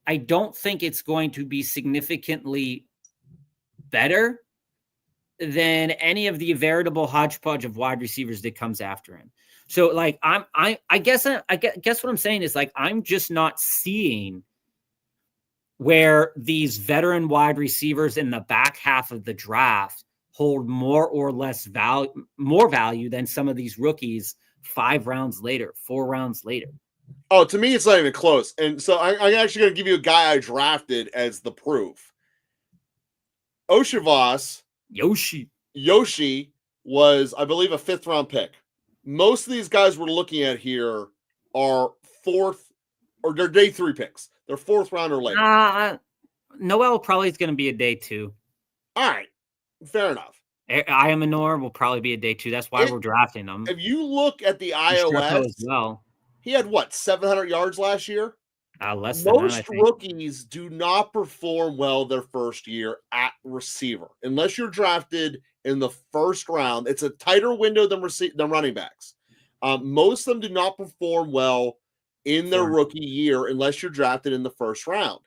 I don't think it's going to be significantly better than any of the veritable hodgepodge of wide receivers that comes after him. So like I guess what I'm saying is, like, I'm just not seeing where these veteran wide receivers in the back half of the draft hold more value than some of these rookies 5 rounds later, 4 rounds later. Oh, to me, it's not even close. And so I'm actually going to give you a guy I drafted as the proof. Oshivas, Yoshi was, I believe, a 5th-round pick. Most of these guys we're looking at here are 4th or they're day 3 picks. They're 4th round or later. Noel probably is going to be a day 2. All right, fair enough. Ayamanor will probably be a day 2. That's why we're drafting them. If you look at the iOS, as well, he had what, 700 yards last year? Less than most rookies do not perform well their first year at receiver unless you're drafted in the 1st round. It's a tighter window than running backs. Most of them do not perform well in their rookie year unless you're drafted in the 1st round,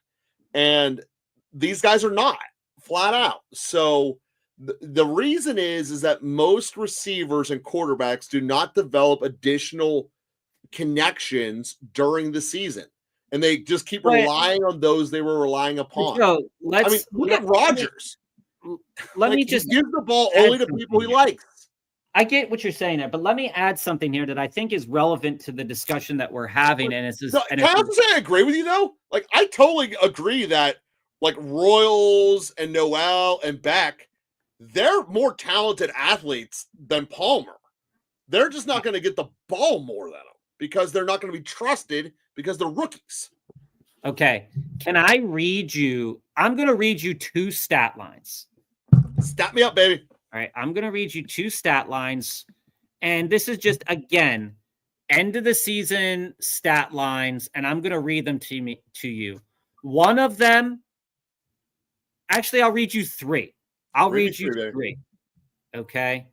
and these guys are not, flat out. So the reason is that most receivers and quarterbacks do not develop additional connections during the season. And they just keep relying on those they were relying upon. So look at Rodgers. Let me just give the ball only to people he likes. I get what you're saying there, but let me add something here that I think is relevant to the discussion that we're having. And it's just, can I also say I agree with you though? Like, I totally agree that like Royals and Noel and Beck, they're more talented athletes than Palmer. They're just not going to get the ball more than him because they're not going to be trusted because they're rookies. Okay. Can I read you? I'm going to read you 2 stat lines. Stat me up, baby. All right. I'm going to read you 2 stat lines. And this is just, again, end of the season stat lines. And I'm going to read them to you. One of them, actually, I'll read you 3. I'll read you 3. Okay.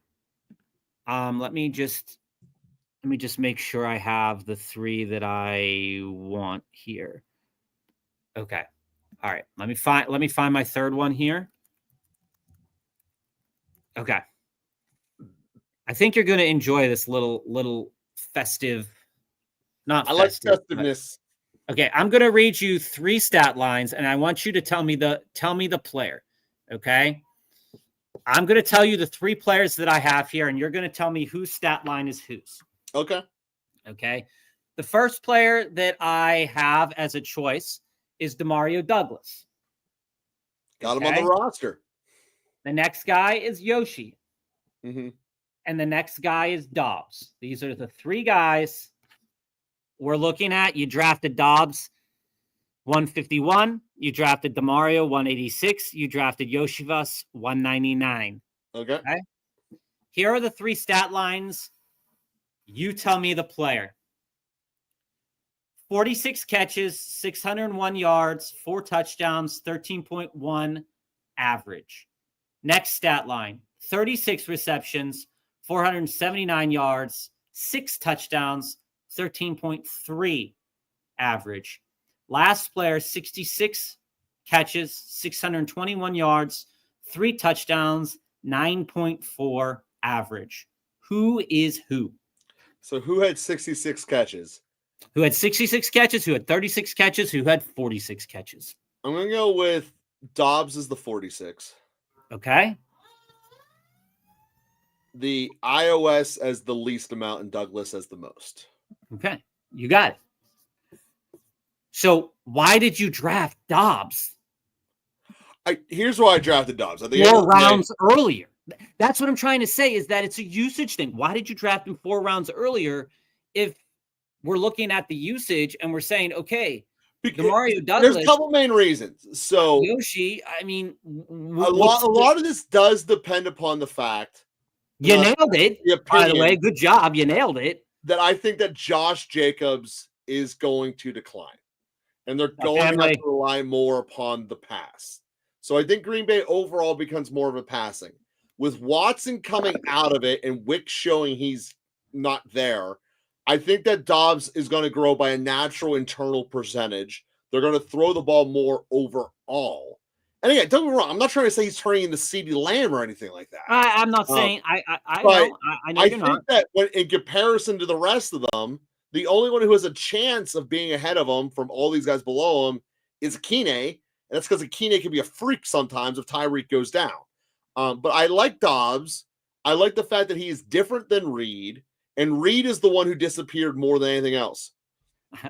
Let me just make sure I have the 3 that I want here. Okay. All right. Let me find my 3rd one here. Okay. I think you're going to enjoy this little festive, not I festive, like festiveness. Okay, I'm going to read you 3 stat lines and I want you to tell me the player. Okay? I'm going to tell you the 3 players that I have here, and you're going to tell me whose stat line is whose. Okay. Okay. The first player that I have as a choice is Demario Douglas. Got him on the roster. The next guy is Yoshi. Mm-hmm. And the next guy is Dobbs. These are the 3 guys we're looking at. You drafted Dobbs 151. You drafted Demario 186. You drafted Yoshivas 199. Okay. Here are the 3 stat lines. You tell me the player. 46 catches, 601 yards, 4 touchdowns, 13.1 average. Next stat line. 36 receptions, 479 yards, 6 touchdowns, 13.3 average. Last player, 66 catches, 621 yards, 3 touchdowns, 9.4 average. Who is who? So who had 66 catches? Who had 66 catches? Who had 36 catches? Who had 46 catches? I'm going to go with Dobbs as the 46. Okay. The iOS as the least amount and Douglas as the most. Okay. You got it. So why did you draft Dobbs? Here's why I drafted Dobbs. 4 rounds earlier. That's what I'm trying to say, is that it's a usage thing. Why did you draft him 4 rounds earlier if we're looking at the usage and we're saying, okay, Demario Douglas. There's a couple main reasons. So Yoshi, I mean, a lot of this does depend upon the fact. You nailed it. By the way, good job. You nailed it. That I think that Josh Jacobs is going to decline. And they're going to have to rely more upon the pass. So I think Green Bay overall becomes more of a passing. With Watson coming out of it and Wick showing he's not there, I think that Dobbs is going to grow by a natural internal percentage. They're going to throw the ball more overall. And again, don't get me wrong, I'm not trying to say he's turning into CeeDee Lamb or anything like that. I'm not saying I know I think that when, in comparison to the rest of them, the only one who has a chance of being ahead of him from all these guys below him is Kine. And that's because Kine can be a freak sometimes if Tyreek goes down. But I like Dobbs. I like the fact that he is different than Reed. And Reed is the one who disappeared more than anything else.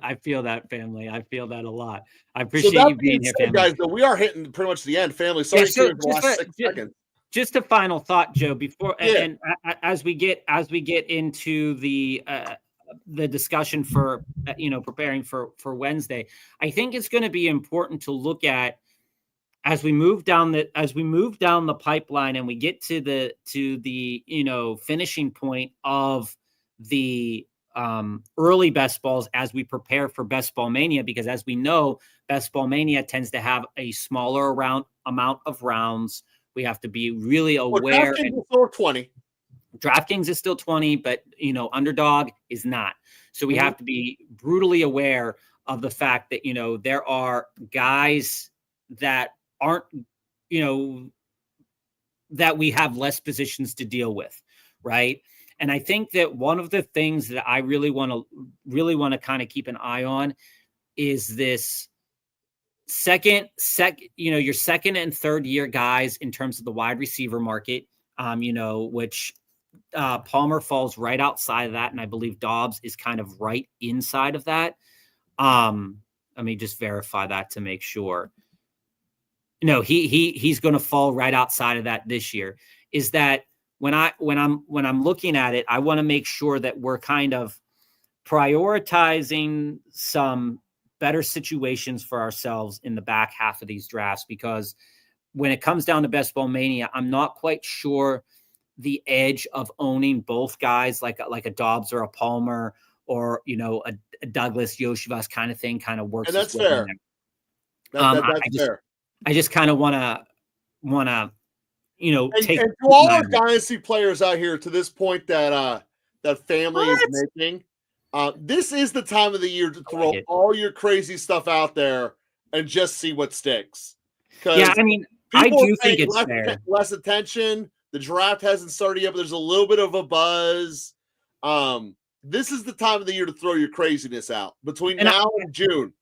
I feel that, family. I feel that a lot. I So appreciate that you being being here, said, family. guys, though, we are hitting pretty much the end, family. Sorry to you for the last 6 seconds. Just a final thought, Joe, before Yeah. and as we get into the discussion for preparing for Wednesday, I think it's going to be important to look at as we move down the pipeline and we get to the finishing point of the early best balls as we prepare for Best Ball Mania, because as we know, Best Ball Mania tends to have a smaller amount of rounds. We have to be really aware. DraftKings is still 20. DraftKings is still 20, but Underdog is not. So we have to be brutally aware of the fact that there are guys that aren't that we have less positions to deal with, right? And I think that one of the things that I really want to kind of keep an eye on is this your second and third year guys in terms of the wide receiver market, which Palmer falls right outside of that. And I believe Dobbs is kind of right inside of that. Let me just verify that to make sure. No, he's going to fall right outside of that this year. Is that when I'm looking at it, I want to make sure that we're kind of prioritizing some better situations for ourselves in the back half of these drafts, because when it comes down to Best Ball Mania, I'm not quite sure the edge of owning both guys like a Dobbs or a Palmer or a Douglas Yoshivas kind of thing kind of works. And that's fair. That's fair. I just kind of want to take and to all our dynasty players out here to this point that family is making. This is the time of the year to throw all your crazy stuff out there and just see what sticks. Yeah, I mean, I do think it's fair. Less attention. The draft hasn't started yet, but there's a little bit of a buzz. This is the time of the year to throw your craziness out between now and June.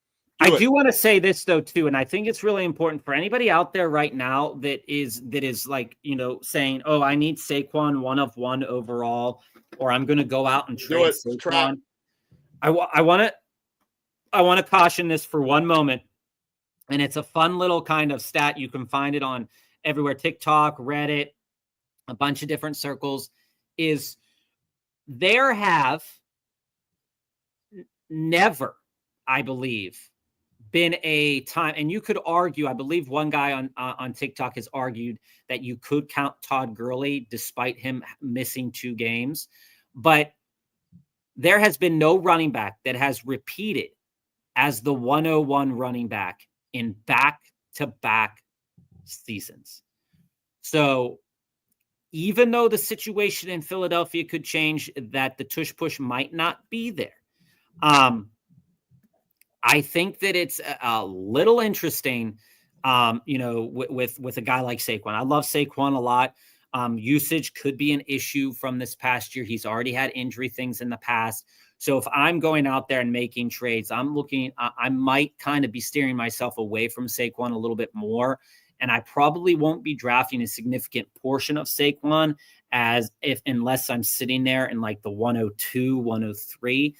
I do want to say this though too, and I think it's really important for anybody out there right now that is like saying, "Oh, I need Saquon 1 of 1 overall," or "I'm going to go out and trade Saquon." I want to caution this for one moment, and it's a fun little kind of stat. You can find it on everywhere: TikTok, Reddit, a bunch of different circles. Is there have never, I believe, been a time, and you could argue, I believe one guy on TikTok has argued that you could count Todd Gurley despite him missing 2 games, but there has been no running back that has repeated as the 101 running back in back-to-back seasons. So even though the situation in Philadelphia could change, that the tush push might not be there, I think that it's a little interesting, with a guy like Saquon. I love Saquon a lot. Usage could be an issue from this past year. He's already had injury things in the past. So if I'm going out there and making trades, I might kind of be steering myself away from Saquon a little bit more. And I probably won't be drafting a significant portion of Saquon unless I'm sitting there in like the 102, 103.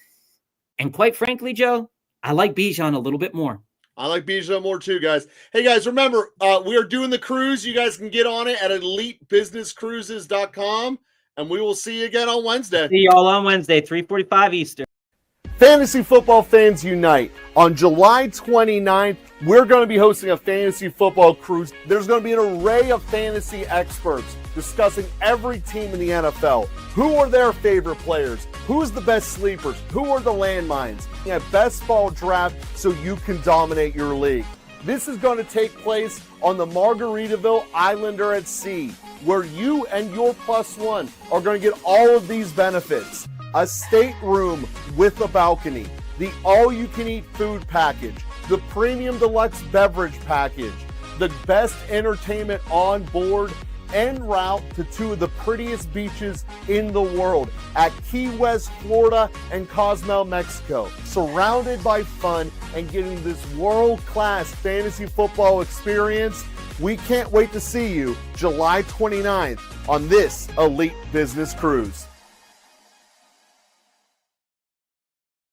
And quite frankly, Joe, I like Bijan a little bit more. I like Bijan more too, guys. Hey, guys, remember, we are doing the cruise. You guys can get on it at elitebusinesscruises.com, and we will see you again on Wednesday. See y'all on Wednesday, 3:45 Eastern. Fantasy football fans unite. On July 29th, we're going to be hosting a fantasy football cruise. There's going to be an array of fantasy experts discussing every team in the NFL. Who are their favorite players? Who's the best sleepers? Who are the landmines? A best ball draft so you can dominate your league. This is going to take place on the Margaritaville Islander at Sea, where you and your +1 are going to get all of these benefits. A stateroom with a balcony, the all-you-can-eat food package, the premium deluxe beverage package, the best entertainment on board, en route to 2 of the prettiest beaches in the world at Key West, Florida and Cozumel, Mexico. Surrounded by fun and getting this world-class fantasy football experience. We can't wait to see you July 29th on this Elite Business Cruise.